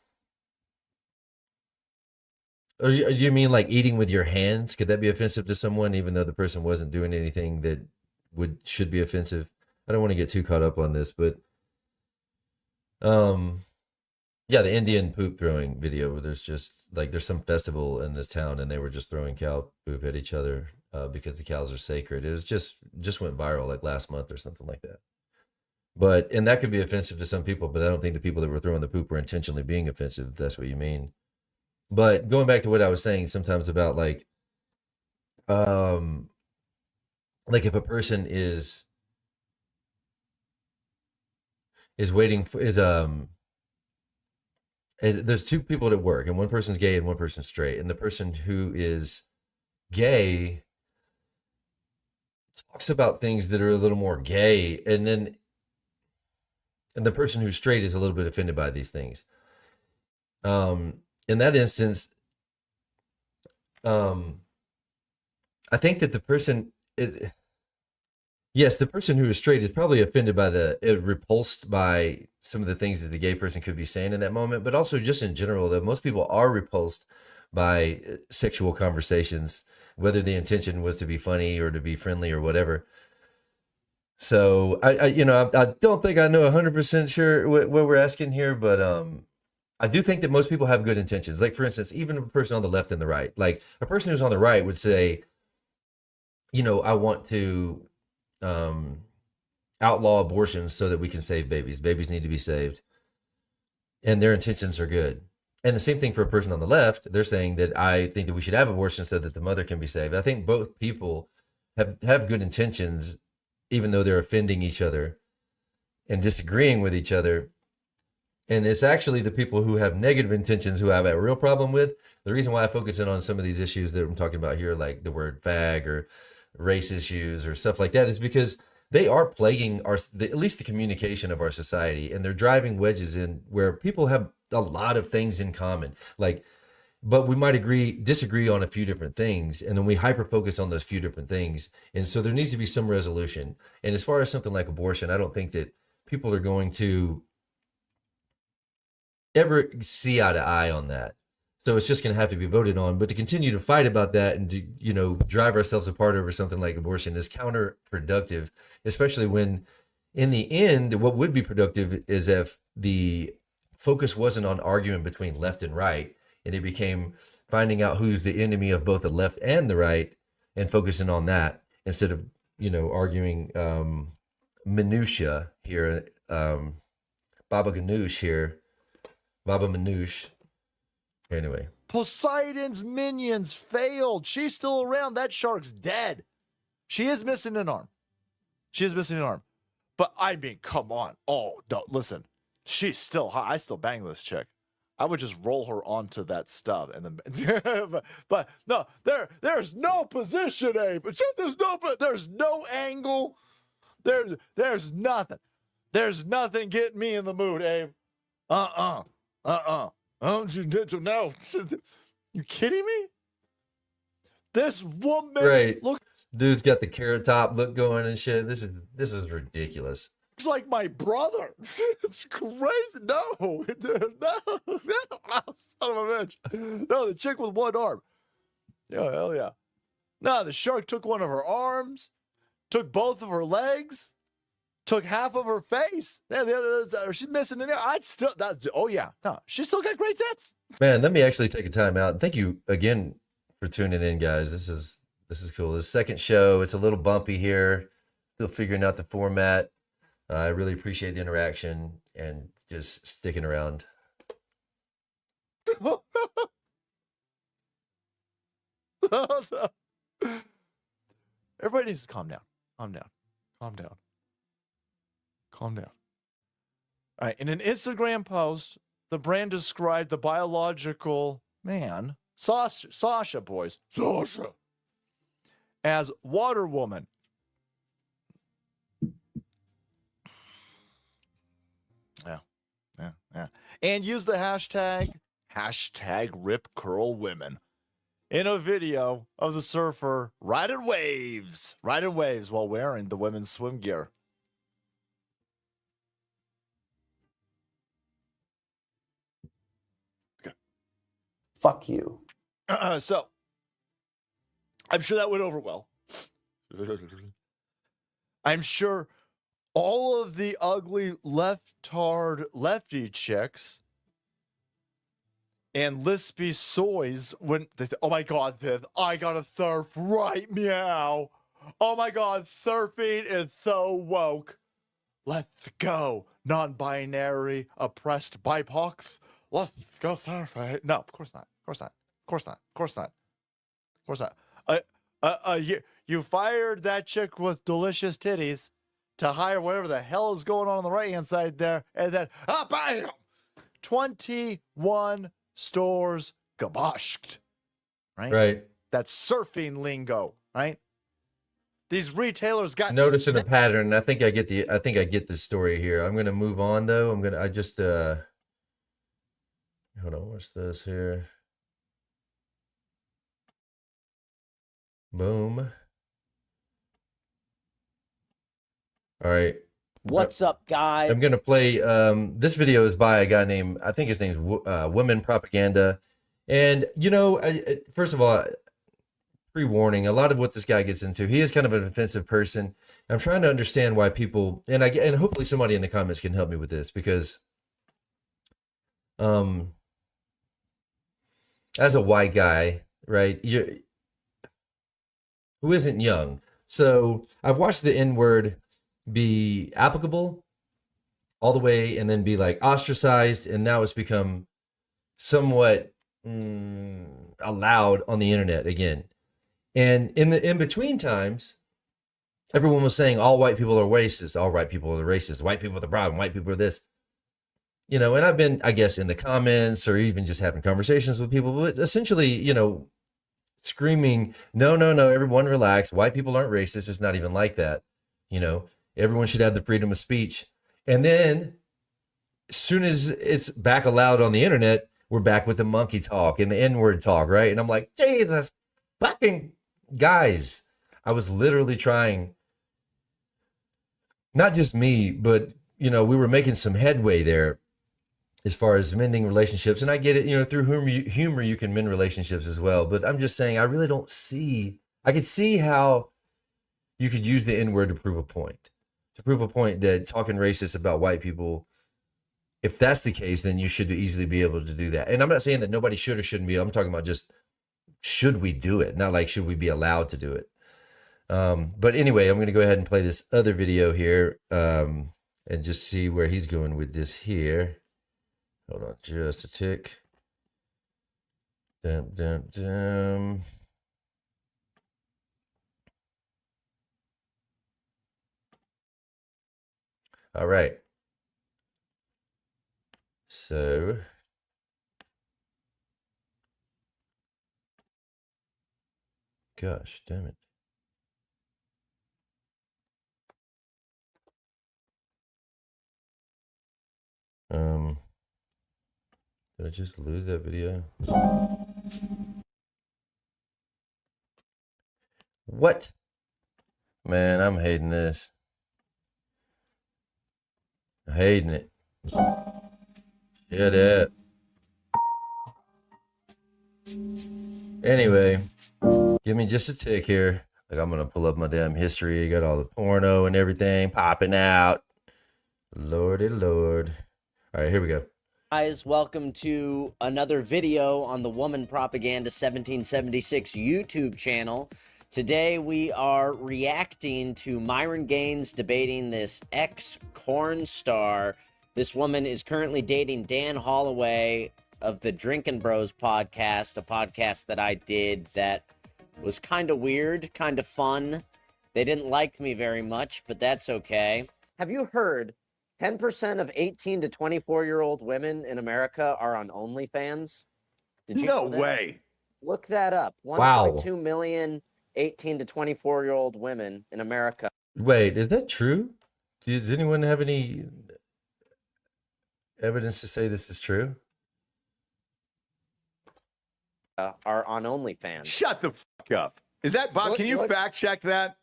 you mean like eating with your hands? Could that be offensive to someone, even though the person wasn't doing anything that should be offensive? I don't want to get too caught up on this, but yeah, the Indian poop throwing video where there's some festival in this town and they were just throwing cow poop at each other because the cows are sacred. It was just went viral like last month or something like that. And that could be offensive to some people, but I don't think the people that were throwing the poop were intentionally being offensive, if that's what you mean. But going back to what I was saying sometimes about like if a person is is there's two people at work, and one person's gay and one person's straight, and the person who is gay talks about things that are a little more gay, and the person who's straight is a little bit offended by these things. In that instance, I think that the person who is straight is probably offended by repulsed by some of the things that the gay person could be saying in that moment, but also just in general, that most people are repulsed by sexual conversations, whether the intention was to be funny or to be friendly or whatever. So I don't think I know 100% sure what we're asking here, but I do think that most people have good intentions. Like, for instance, even a person on the left and the right, like a person who's on the right would say, I want to outlaw abortion so that we can save babies. Babies need to be saved. And their intentions are good. And the same thing for a person on the left. They're saying that I think that we should have abortion so that the mother can be saved. I think both people have good intentions, even though they're offending each other and disagreeing with each other. And it's actually the people who have negative intentions who I have a real problem with. The reason why I focus in on some of these issues that I'm talking about here, like the word fag or race issues or stuff like that, is because they are plaguing at least the communication of our society, and they're driving wedges in where people have a lot of things in common. But we might disagree on a few different things, and then we hyper focus on those few different things. And so there needs to be some resolution. And as far as something like abortion, I don't think that people are going to ever see eye to eye on that. So it's just going to have to be voted on. But to continue to fight about that and to, drive ourselves apart over something like abortion is counterproductive, especially when in the end, what would be productive is if the focus wasn't on arguing between left and right, and it became finding out who's the enemy of both the left and the right and focusing on that instead of, arguing minutia here. Baba Manouche. Anyway. Poseidon's minions failed. She's still around. That shark's dead. She is missing an arm. But I mean, come on. Oh, no, listen. She's still hot. I still bang this chick. I would just roll her onto that stub and then. But no, there's no position, Abe. There's no angle. There's nothing. There's nothing getting me in the mood, Abe. Oh, no. You kidding me? This woman, right. Looks Dude's got the carrot top look going and shit. This is ridiculous. like my brother. It's crazy. No, no, son of a bitch. No, the chick with one arm. Yeah, hell yeah. No, the shark took one of her arms, took both of her legs, took half of her face. Yeah, she's missing an ear. Oh yeah, no, she's still got great tits. Man, let me actually take a time out. Thank you again for tuning in, guys. This is cool. This second show. It's a little bumpy here. Still figuring out the format. I really appreciate the interaction and just sticking around. Everybody needs to calm down. Calm down. All right. In an Instagram post, the brand described the biological man, Sasha, boys, Sasha, as water woman. Yeah. And used the hashtag Rip Curl Women in a video of the surfer riding waves while wearing the women's swim gear. Fuck you. So, I'm sure that went over well. I'm sure all of the ugly lefty chicks and lispy soys when oh my god, I gotta surf right meow. Oh my god, surfing is so woke. Let's go, non-binary, oppressed BIPOCs. Let's go surfing. No, of course not. You fired that chick with delicious titties. to hire whatever the hell is going on the right-hand side there. And then, bam! 21 stores gaboshed. Right? Right. That's surfing lingo, right? These retailers got Noticing a pattern. I think I get the story here. I'm gonna move on though. Hold on, what's this here? Boom. All right. What's up, guys? I'm gonna play. This video is by a guy named, I think his name's Women Propaganda, and first of all, pre-warning. A lot of what this guy gets into, he is kind of an offensive person. I'm trying to understand why people, and hopefully somebody in the comments can help me with this, because, as a white guy, right, who isn't young, so I've watched the N-word be applicable all the way and then be like ostracized, and now it's become somewhat allowed on the internet again. And in between times, everyone was saying all white people are racist, all white people are racist, white people are the problem, white people are this. And I've been, I guess, in the comments or even just having conversations with people, but essentially, screaming, no, everyone relax, white people aren't racist, it's not even like that. Everyone should have the freedom of speech. And then as soon as it's back allowed on the internet, we're back with the monkey talk and the N-word talk, right? And I'm like, Jesus fucking guys, I was literally trying, not just me, but, we were making some headway there as far as mending relationships. And I get it, through humor, you can mend relationships as well. But I'm just saying, I really don't see, I could see how you could use the N-word to prove a point. To prove a point that talking racist about white people, if that's the case, then you should easily be able to do that. And I'm not saying that nobody should or shouldn't be. I'm talking about just, should we do it? Not like, should we be allowed to do it? But anyway, I'm going to go ahead and play this other video here and just see where he's going with this here. Hold on just a tick. Dum, dum, dum. All right. So, gosh, damn it. Did I just lose that video? What? Man, I'm hating this. Hating it. Shut up. Anyway, give me just a tick here. Like, I'm gonna pull up my damn history. Got all the porno and everything popping out. Lordy Lord. All right, here we go. Guys, welcome to another video on the Woman Propaganda 1776 YouTube channel. Today we are reacting to Myron Gaines debating this ex-corn star. This woman is currently dating Dan Holloway of the Drinkin' Bros podcast, a podcast that I did that was kind of weird, kind of fun. They didn't like me very much, but that's okay. Have you heard 10% of 18 to 24-year-old women in America are on OnlyFans? Did you know that? way. Look that up. 1.2 million 18 to 24-year-old women in America. Wait, is that true? Does anyone have any evidence to say this is true? Are on OnlyFans. Shut the fuck up. Is that Bob? Can you fact check that?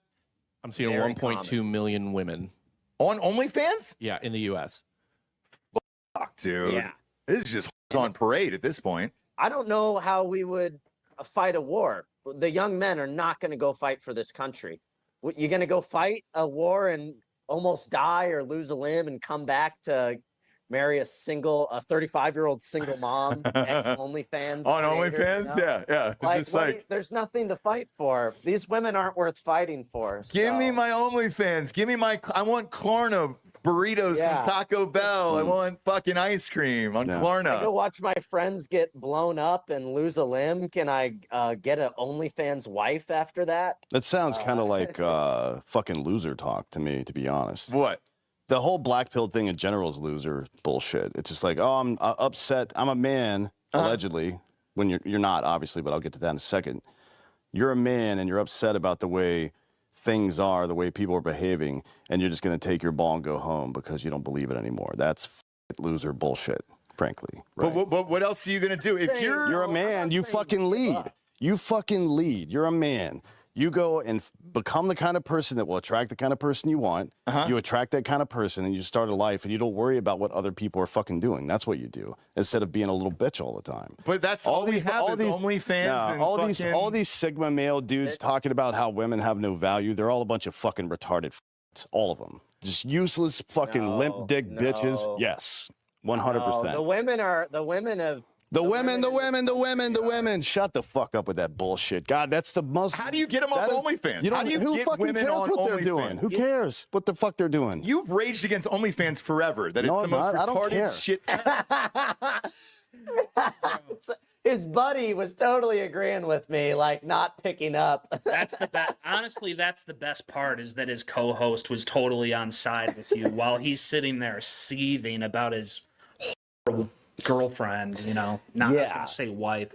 I'm seeing Very 1.2 million women. On OnlyFans? Yeah, in the U.S. Fuck, dude. Yeah. This is just on parade at this point. I don't know how we would fight a war. The young men are not going to go fight for this country. You're going to go fight a war and almost die or lose a limb and come back to marry a 35-year-old single mom, ex-OnlyFans. On OnlyFans? Yeah. It's Like, there's nothing to fight for. These women aren't worth fighting for. Give me my OnlyFans. Give me my, I want Klarna burritos from Taco Bell. I want fucking ice cream on Klarna. I go watch my friends get blown up and lose a limb. Can I get an OnlyFans wife after that? That sounds kind of like fucking loser talk to me, to be honest. What? The whole black pill thing in general is loser bullshit. It's just like, oh, I'm upset. I'm a man, allegedly, when you're not, obviously, but I'll get to that in a second. You're a man and you're upset about the way things are, the way people are behaving, and you're just going to take your ball and go home because you don't believe it anymore. That's loser bullshit, frankly. Right? But what else are you going to do? If You're a man, you fucking lead. You fucking lead. You're a man. You go and become the kind of person that will attract the kind of person you want. You attract that kind of person and you start a life and you don't worry about what other people are fucking doing. That's what you do instead of being a little bitch all the time. But that's all we have is OnlyFans and all these Sigma male dudes talking about how women have no value. They're all a bunch of fucking retarded all of them. Just useless fucking limp dick bitches. Yes, 100%. The women have The women. Shut the fuck up with that bullshit. God, that's the most. How do you get them off OnlyFans? How do you who get fucking women cares on what they're OnlyFans? doing? Who cares what the fuck they're doing? You've raged against OnlyFans forever. That No, it's the most I don't care. retarded shit. His buddy was totally agreeing with me, like not picking up. That's the best. Honestly, that's the best part is that his co-host was totally on side with you while he's sitting there seething about his horrible girlfriend, you know, I was gonna say wife.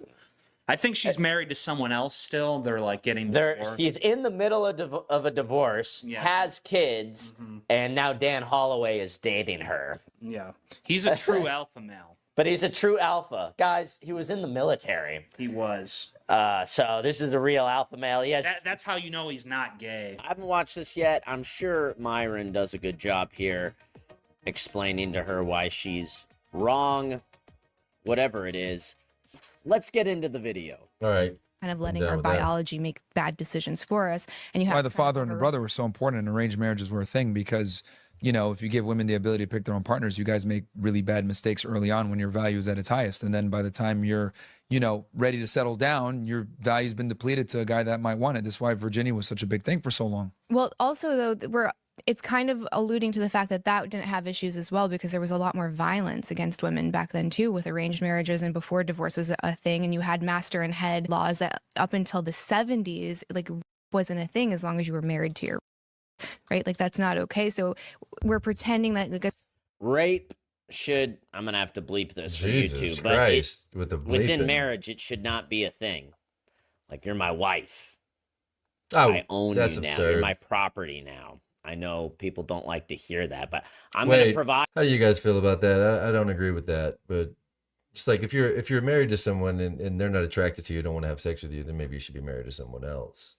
I think she's married to someone else still. They're like getting divorced. He's in the middle of a divorce, has kids, and now Dan Holloway is dating her. Yeah. He's a true alpha male. But he's a true alpha. Guys, he was in the military. He was. So this is the real alpha male. He has, that's how you know he's not gay. I haven't watched this yet. I'm sure Myron does a good job here explaining to her why she's wrong, whatever it is. Let's get into the video. All right. Kind of letting our biology make bad decisions for us. And you have why the father and the brother were so important and arranged marriages were a thing, because, you know, if you give women the ability to pick their own partners, you guys make really bad mistakes early on when your value is at its highest. And then by the time you're, you know, ready to settle down, your value's been depleted to a guy that might want it. That's why virginity was such a big thing for so long. Well, also, though, it's kind of alluding to the fact that didn't have issues as well, because there was a lot more violence against women back then too, with arranged marriages and before divorce was a thing, and you had master and head laws that up until the 70s like wasn't a thing as long as you were married to your right. Like that's not okay. So we're pretending that like rape should, I'm gonna have to bleep this for Jesus YouTube, but Christ, with the within bleeping. marriage it should not be a thing. Like you're my wife. Oh, I own you that's now. absurd. You're my property now. I know people don't like to hear that, but I'm going to provide. How do you guys feel about that? I don't agree with that, but it's like if you're married to someone and they're not attracted to you, don't want to have sex with you, then maybe you should be married to someone else.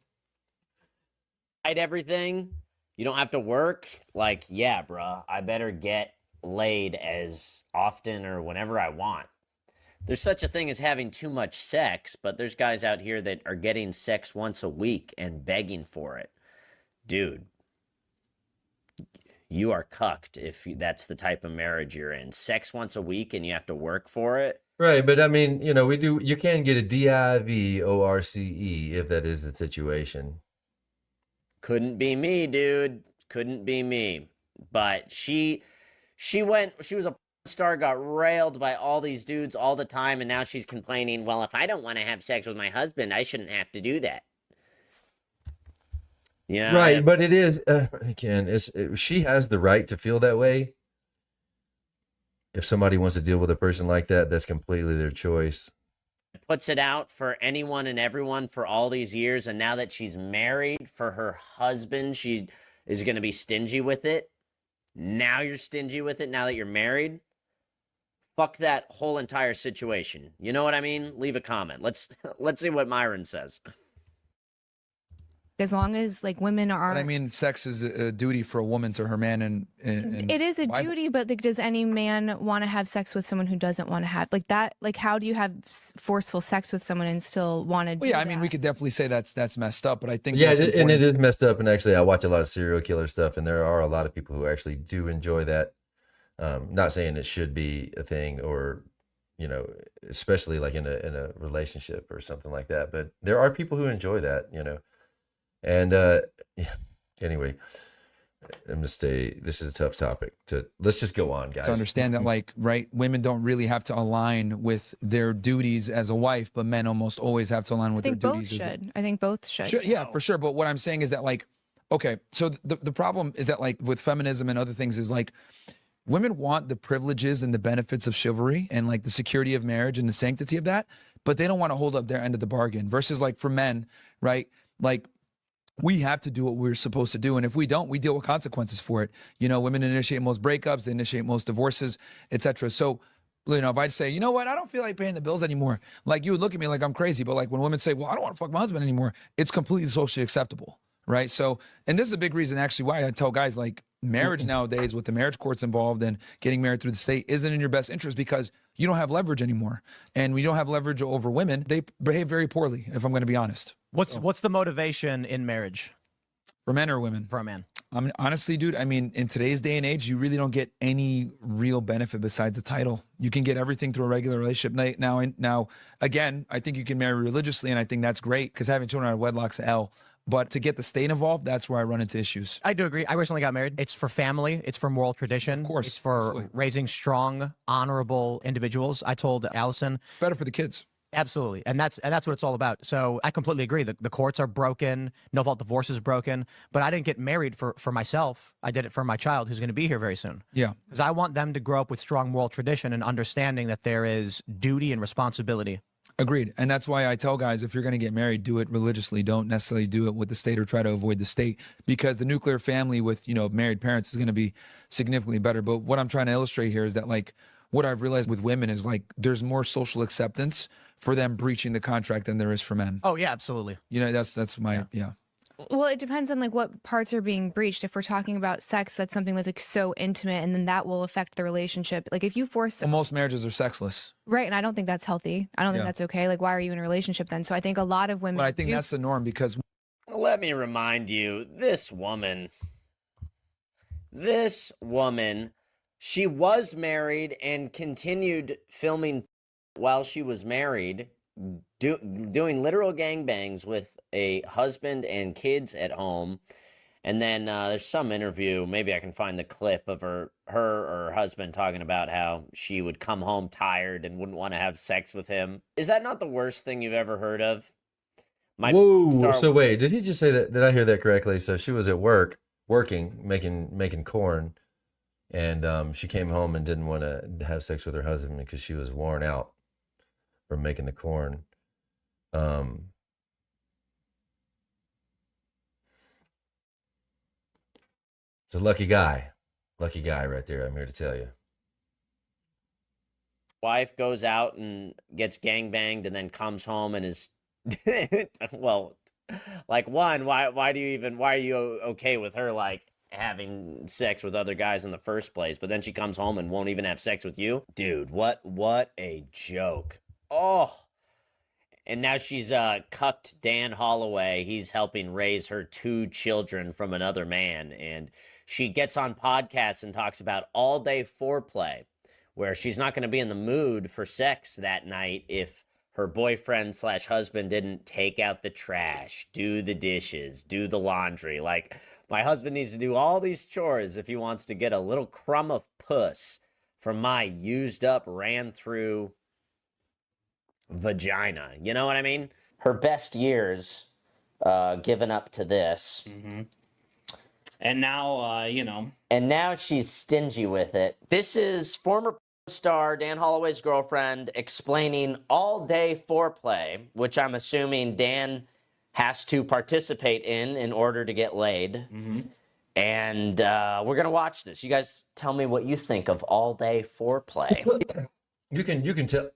Everything. You don't have to work. Like, yeah, bruh, I better get laid as often or whenever I want. There's such a thing as having too much sex, but there's guys out here that are getting sex once a week and begging for it. Dude. You are cucked if that's the type of marriage you're in. Sex once a week and you have to work for it. Right, but I mean, you know, you can get a divorce if that is the situation. Couldn't be me, dude. Couldn't be me. But she was a star, got railed by all these dudes all the time, and now she's complaining, well, if I don't want to have sex with my husband, I shouldn't have to do that. Yeah, right, but it is again. She has the right to feel that way. If somebody wants to deal with a person like that, that's completely their choice. Puts it out for anyone and everyone for all these years, and now that she's married for her husband, she is going to be stingy with it. Now you're stingy with it. Now that you're married, fuck that whole entire situation. You know what I mean? Leave a comment. Let's see what Myron says. as long as like women are. But I mean, sex is a duty for a woman to her man, and it is a Bible. duty. But like, does any man want to have sex with someone who doesn't want to have like that? Like, how do you have forceful sex with someone and still want to do Well, yeah, that? I mean, we could definitely say that's messed up, but I think Yeah, that's and it important. is messed up. And actually, I watch a lot of serial killer stuff, and there are a lot of people who actually do enjoy that. Not saying it should be a thing, or especially like in a relationship or something like that. But there are people who enjoy that, And anyway, I'm gonna stay. This is a tough topic. Let's just go on, guys. To understand that, like, right, women don't really have to align with their duties as a wife, but men almost always have to align with their duties. I think both should. Yeah, for sure. But what I'm saying is that, like, okay, so the problem is that, like, with feminism and other things is, like, women want the privileges and the benefits of chivalry and, like, the security of marriage and the sanctity of that, but they don't want to hold up their end of the bargain. Versus, like, for men, right, like, we have to do what we're supposed to do. And if we don't, we deal with consequences for it. You know, women initiate most breakups, they initiate most divorces, etc. So, you know, if I'd say, you know what, I don't feel like paying the bills anymore, like, you would look at me like I'm crazy. But, like, when women say, well, I don't want to fuck my husband anymore, it's completely socially acceptable, right? So, and this is a big reason actually why I tell guys, like, marriage nowadays with the marriage courts involved and getting married through the state isn't in your best interest, because you don't have leverage anymore. And we don't have leverage over women. They behave very poorly, if I'm going to be honest. What's the motivation in marriage? For men or women? For a man. I mean, honestly, dude, I mean, in today's day and age, you really don't get any real benefit besides the title. You can get everything through a regular relationship. Now, again, I think you can marry religiously, and I think that's great, because having children out of wedlock's L. But to get the state involved, that's where I run into issues. I do agree. I recently got married. It's for family. It's for moral tradition. Of course. It's for raising strong, honorable individuals. I told Allison. Better for the kids. Absolutely. And that's what it's all about. So I completely agree. The courts are broken. No fault divorce is broken. But I didn't get married for myself. I did it for my child, who's going to be here very soon. Yeah. Because I want them to grow up with strong moral tradition and understanding that there is duty and responsibility. Agreed. And that's why I tell guys, if you're going to get married, do it religiously. Don't necessarily do it with the state or try to avoid the state, because the nuclear family with, you know, married parents is going to be significantly better. But what I'm trying to illustrate here is that, like, what I've realized with women is, like, there's more social acceptance for them breaching the contract than there is for men. Oh, yeah, absolutely. You know, that's my, yeah. Well, it depends on, like, what parts are being breached. If we're talking about sex, that's something that's, like, so intimate, and then that will affect the relationship. Like, if you force... Well, most marriages are sexless. Right, and I don't think that's healthy. I don't think that's okay. Like, why are you in a relationship then? So I think a lot of women... But I think that's the norm, because... Let me remind you, this woman, she was married and continued filming while she was married, doing literal gangbangs with a husband and kids at home. And then there's some interview, maybe I can find the clip of her or her husband talking about how she would come home tired and wouldn't want to have sex with him. Is that not the worst thing you've ever heard of? Whoa! So wait, did he just say that? Did I hear that correctly? So she was at work, making corn, and she came home and didn't want to have sex with her husband because she was worn out from making the corn. It's a lucky guy right there. I'm here to tell you. Wife goes out and gets gangbanged and then comes home and is well, like, one, why are you okay with her, like, having sex with other guys in the first place, but then she comes home and won't even have sex with you? Dude, what a joke. Oh. And now she's cucked Dan Holloway. He's helping raise her 2 children from another man. And she gets on podcasts and talks about all-day foreplay, where she's not going to be in the mood for sex that night if her boyfriend/husband didn't take out the trash, do the dishes, do the laundry. Like, my husband needs to do all these chores if he wants to get a little crumb of puss from my used up, ran through vagina. You know what I mean? Her best years given up to this. Mm-hmm. And now, And now she's stingy with it. This is former star Dan Holloway's girlfriend explaining all-day foreplay, which I'm assuming Dan has to participate in order to get laid. Mm-hmm. And we're going to watch this. You guys tell me what you think of all-day foreplay. You can tell.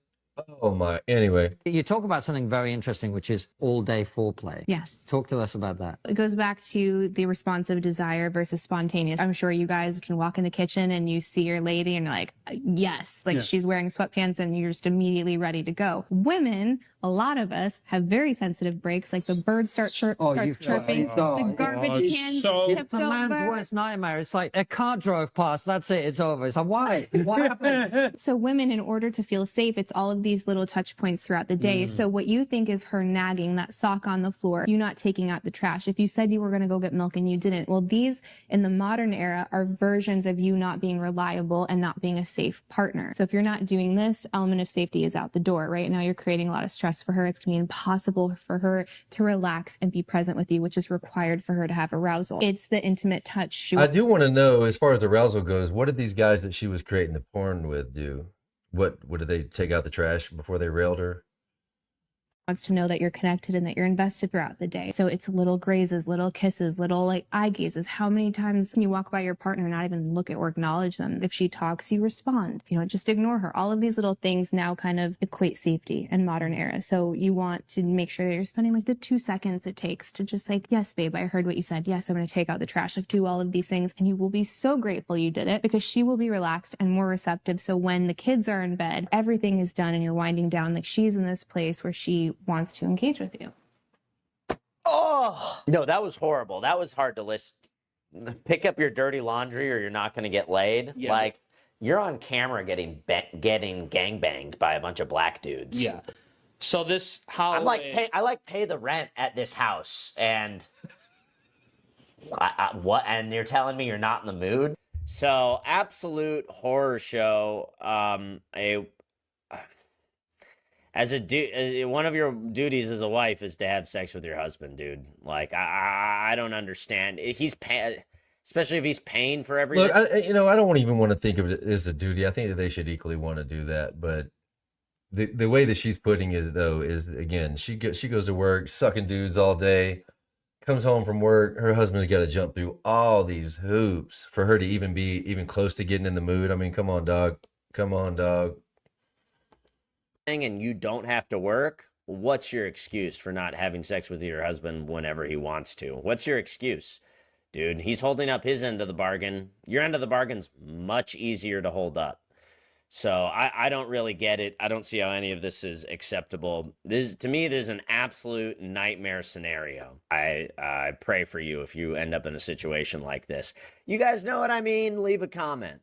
Oh my. Anyway, you talk about something very interesting, which is all-day foreplay. Yes. Talk to us about that. It goes back to the responsive desire versus spontaneous. I'm sure you guys can walk in the kitchen and you see your lady and you're like, yes, like she's wearing sweatpants and you're just immediately ready to go. Women, a lot of us have very sensitive breaks, like the birds starts chirping, the garbage can It's a man's worst nightmare. It's like a car drove past, that's it, it's over. It's like, why? What happened? So women, in order to feel safe, it's all of of these little touch points throughout the day. So what you think is her nagging, that sock on the floor, you not taking out the trash. If you said you were going to go get milk and you didn't, well, these in the modern era are versions of you not being reliable and not being a safe partner. So if you're not doing this, element of safety is out the door. Right now you're creating a lot of stress for her. It's going to be impossible for her to relax and be present with you, which is required for her to have arousal. It's the intimate touch. I do want to know, as far as arousal goes, what did these guys that she was creating the porn with do? What did they take out the trash before they railed her? Wants to know that you're connected and that you're invested throughout the day. So it's little grazes, little kisses, little like eye gazes. How many times can you walk by your partner and not even look at or acknowledge them? If she talks, you respond. You don't just ignore her. All of these little things now kind of equate safety in modern era. So you want to make sure that you're spending like the 2 seconds it takes to just like, yes, babe, I heard what you said. Yes, I'm going to take out the trash. Like do all of these things. And you will be so grateful you did it because she will be relaxed and more receptive. So when the kids are in bed, everything is done and you're winding down, like she's in this place where she wants to engage with you. Oh no, that was horrible. That was hard to listen. Pick up your dirty laundry or you're not going to get laid. Yeah. Like you're on camera getting gangbanged by a bunch of black dudes. Yeah. So this holiday, I'm like pay the rent at this house and what? And you're telling me you're not in the mood? So absolute horror show. One of your duties as a wife is to have sex with your husband, dude. Like, I don't understand. He's paying, especially if he's paying for everything. Look, I don't even want to think of it as a duty. I think that they should equally want to do that. But the way that she's putting it, though, is, again, she goes to work, sucking dudes all day, comes home from work. Her husband's got to jump through all these hoops for her to even be even close to getting in the mood. I mean, come on, dog. Come on, dog. And you don't have to work, what's your excuse for not having sex with your husband whenever he wants to? What's your excuse? Dude, he's holding up his end of the bargain. Your end of the bargain's much easier to hold up. So I don't really get it. I don't see how any of this is acceptable. To me, this is an absolute nightmare scenario. I pray for you if you end up in a situation like this. You guys know what I mean? Leave a comment.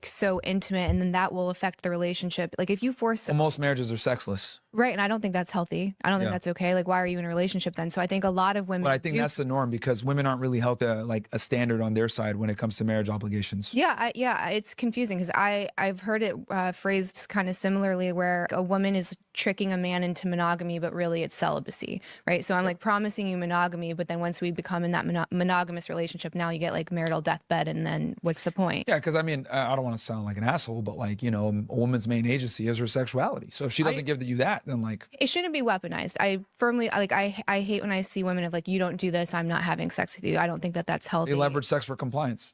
So intimate, and then that will affect the relationship. Like if you force Well, most marriages are sexless. right, and I don't think that's healthy. I don't think that's okay. Like why are you in a relationship then? So I think a lot of women But I think that's the norm because women aren't really held to like a standard on their side when it comes to marriage obligations. Yeah, it's confusing because I've heard it phrased kind of similarly where a woman is tricking a man into monogamy, but really it's celibacy, right? So I'm like promising you monogamy, but then once we become in that monogamous relationship, now you get like marital deathbed, and then what's the point? Yeah, because I mean, I don't want to sound like an asshole, but like, you know, a woman's main agency is her sexuality. So if she doesn't give you that, then like... It shouldn't be weaponized. I firmly, like, I hate when I see women of like, you don't do this, I'm not having sex with you. I don't think that that's healthy. They leverage sex for compliance.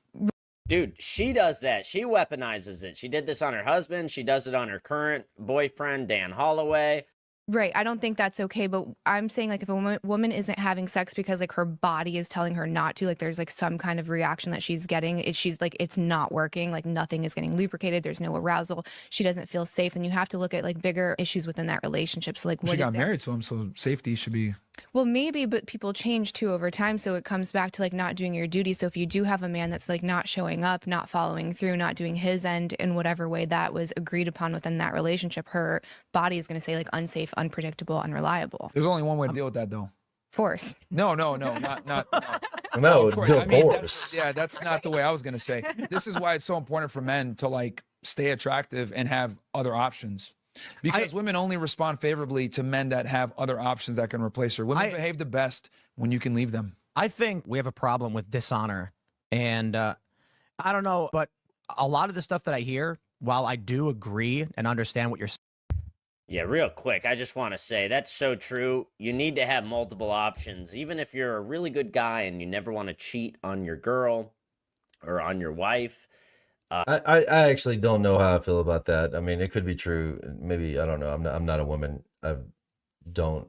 Dude, she does that. She weaponizes it. She did this on her husband. She does it on her current boyfriend, Dan Holloway. Right. I don't think that's okay. But I'm saying like if a woman isn't having sex because like her body is telling her not to, like there's like some kind of reaction that she's getting, she's like, it's not working, like nothing is getting lubricated, there's no arousal, she doesn't feel safe, then you have to look at like bigger issues within that relationship. So like what She got married to him, so safety should be... Well, maybe, but people change too over time. So it comes back to like not doing your duty. So if you do have a man that's like not showing up, not following through, not doing his end in whatever way that was agreed upon within that relationship, her body is going to say like unsafe, unpredictable, unreliable. There's only one way to deal with that though. Force. No, not no, of course. I mean, divorce. that's not the way I was going to say. This is why it's so important for men to like stay attractive and have other options. Because women only respond favorably to men that have other options that can replace her. Women behave the best when you can leave them. I think we have a problem with dishonor. And I don't know, but a lot of the stuff that I hear, while I do agree and understand what you're saying. Yeah, real quick, I just want to say that's so true. You need to have multiple options. Even if you're a really good guy and you never want to cheat on your girl or on your wife. I actually don't know how I feel about that. I mean, it could be true. Maybe, I don't know. I'm not a woman. I don't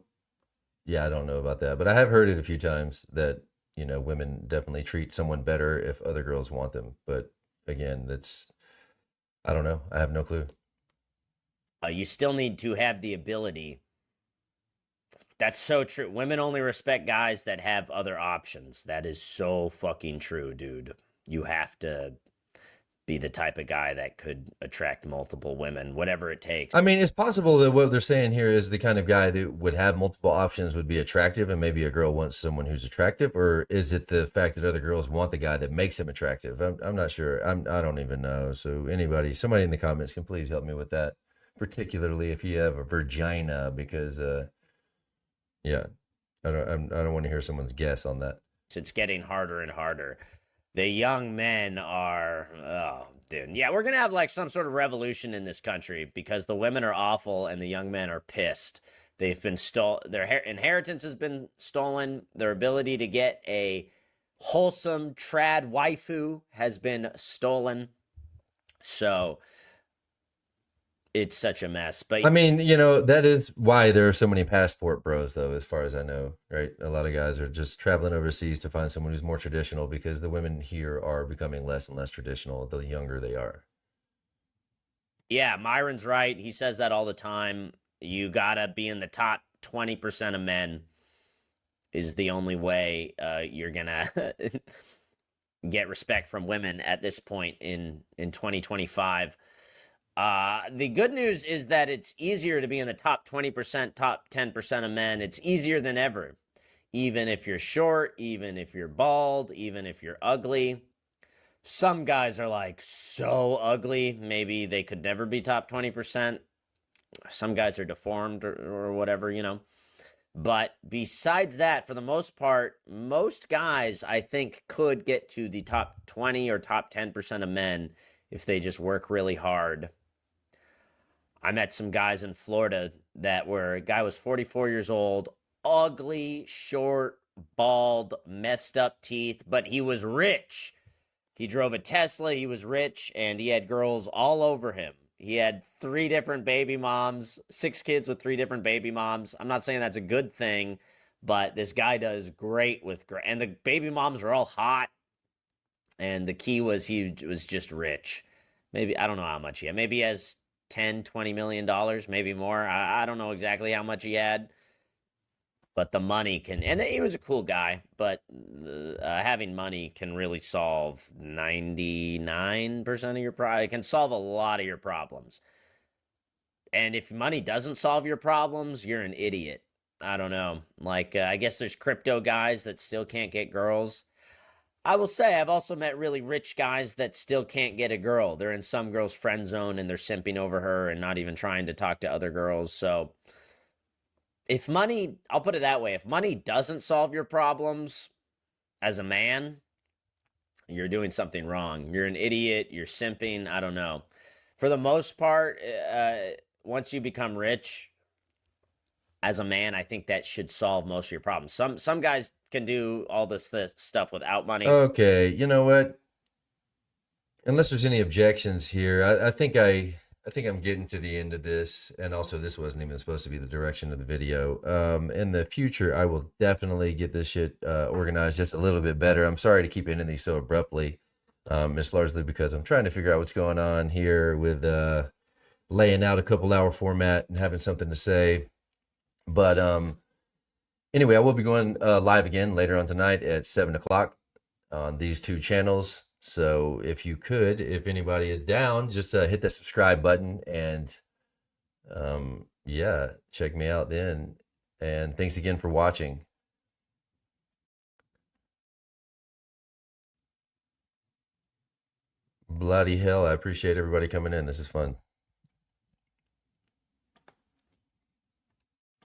know about that. But I have heard it a few times that, you know, women definitely treat someone better if other girls want them. But again, I don't know. I have no clue. You still need to have the ability. That's so true. Women only respect guys that have other options. That is so fucking true, dude. You have to be the type of guy that could attract multiple women, whatever it takes. I mean, it's possible that what they're saying here is the kind of guy that would have multiple options would be attractive, and maybe a girl wants someone who's attractive, or is it the fact that other girls want the guy that makes him attractive? I'm not sure. I don't even know. So somebody in the comments can please help me with that, particularly if you have a vagina, because yeah, I don't want to hear someone's guess on that. It's getting harder and harder. The young men are, oh, dude. Yeah, we're going to have like some sort of revolution in this country because the women are awful and the young men are pissed. They've been their inheritance has been stolen. Their ability to get a wholesome trad waifu has been stolen. So it's such a mess. But I mean, you know, that is why there are so many passport bros, though, as far as I know, right? A lot of guys are just traveling overseas to find someone who's more traditional because the women here are becoming less and less traditional the younger they are. Yeah, Myron's right. He says that all the time. You got to be in the top 20% of men is the only way you're going to get respect from women at this point in 2025. The good news is that it's easier to be in the top 20%, top 10% of men. It's easier than ever. Even if you're short, even if you're bald, even if you're ugly. Some guys are like so ugly, maybe they could never be top 20%. Some guys are deformed or whatever, you know. But besides that, for the most part, most guys, I think, could get to the top 20 or top 10% of men if they just work really hard. I met some guys in Florida a guy was 44 years old, ugly, short, bald, messed up teeth, but he was rich. He drove a Tesla, he was rich, and he had girls all over him. He had 3 different baby moms, 6 kids with 3 different baby moms. I'm not saying that's a good thing, but this guy does great and the baby moms are all hot. And the key was he was just rich. Maybe, I don't know how much he had. Maybe he has $10-20 million, maybe more. I don't know exactly how much he had, but the money and he was a cool guy, but having money can really solve 99% of your problems. It can solve a lot of your problems. And if money doesn't solve your problems, you're an idiot. I don't know. Like, I guess there's crypto guys that still can't get girls. I will say I've also met really rich guys that still can't get a girl. They're in some girl's friend zone and they're simping over her and not even trying to talk to other girls. So if money, I'll put it that way, if money doesn't solve your problems as a man, you're doing something wrong. You're an idiot. You're simping. I don't know. For the most part, once you become rich as a man, I think that should solve most of your problems. Some guys can do all this stuff without money. Okay, you know what? Unless there's any objections here, I think I'm getting to the end of this, and also this wasn't even supposed to be the direction of the video. In the future, I will definitely get this shit organized just a little bit better. I'm sorry to keep ending these so abruptly. It's largely because I'm trying to figure out what's going on here with laying out a couple hour format and having something to say. But anyway, I will be going live again later on tonight at 7 o'clock on these 2 channels. So if anybody is down, just hit that subscribe button and yeah, check me out then. And thanks again for watching. Bloody hell, I appreciate everybody coming in. This is fun.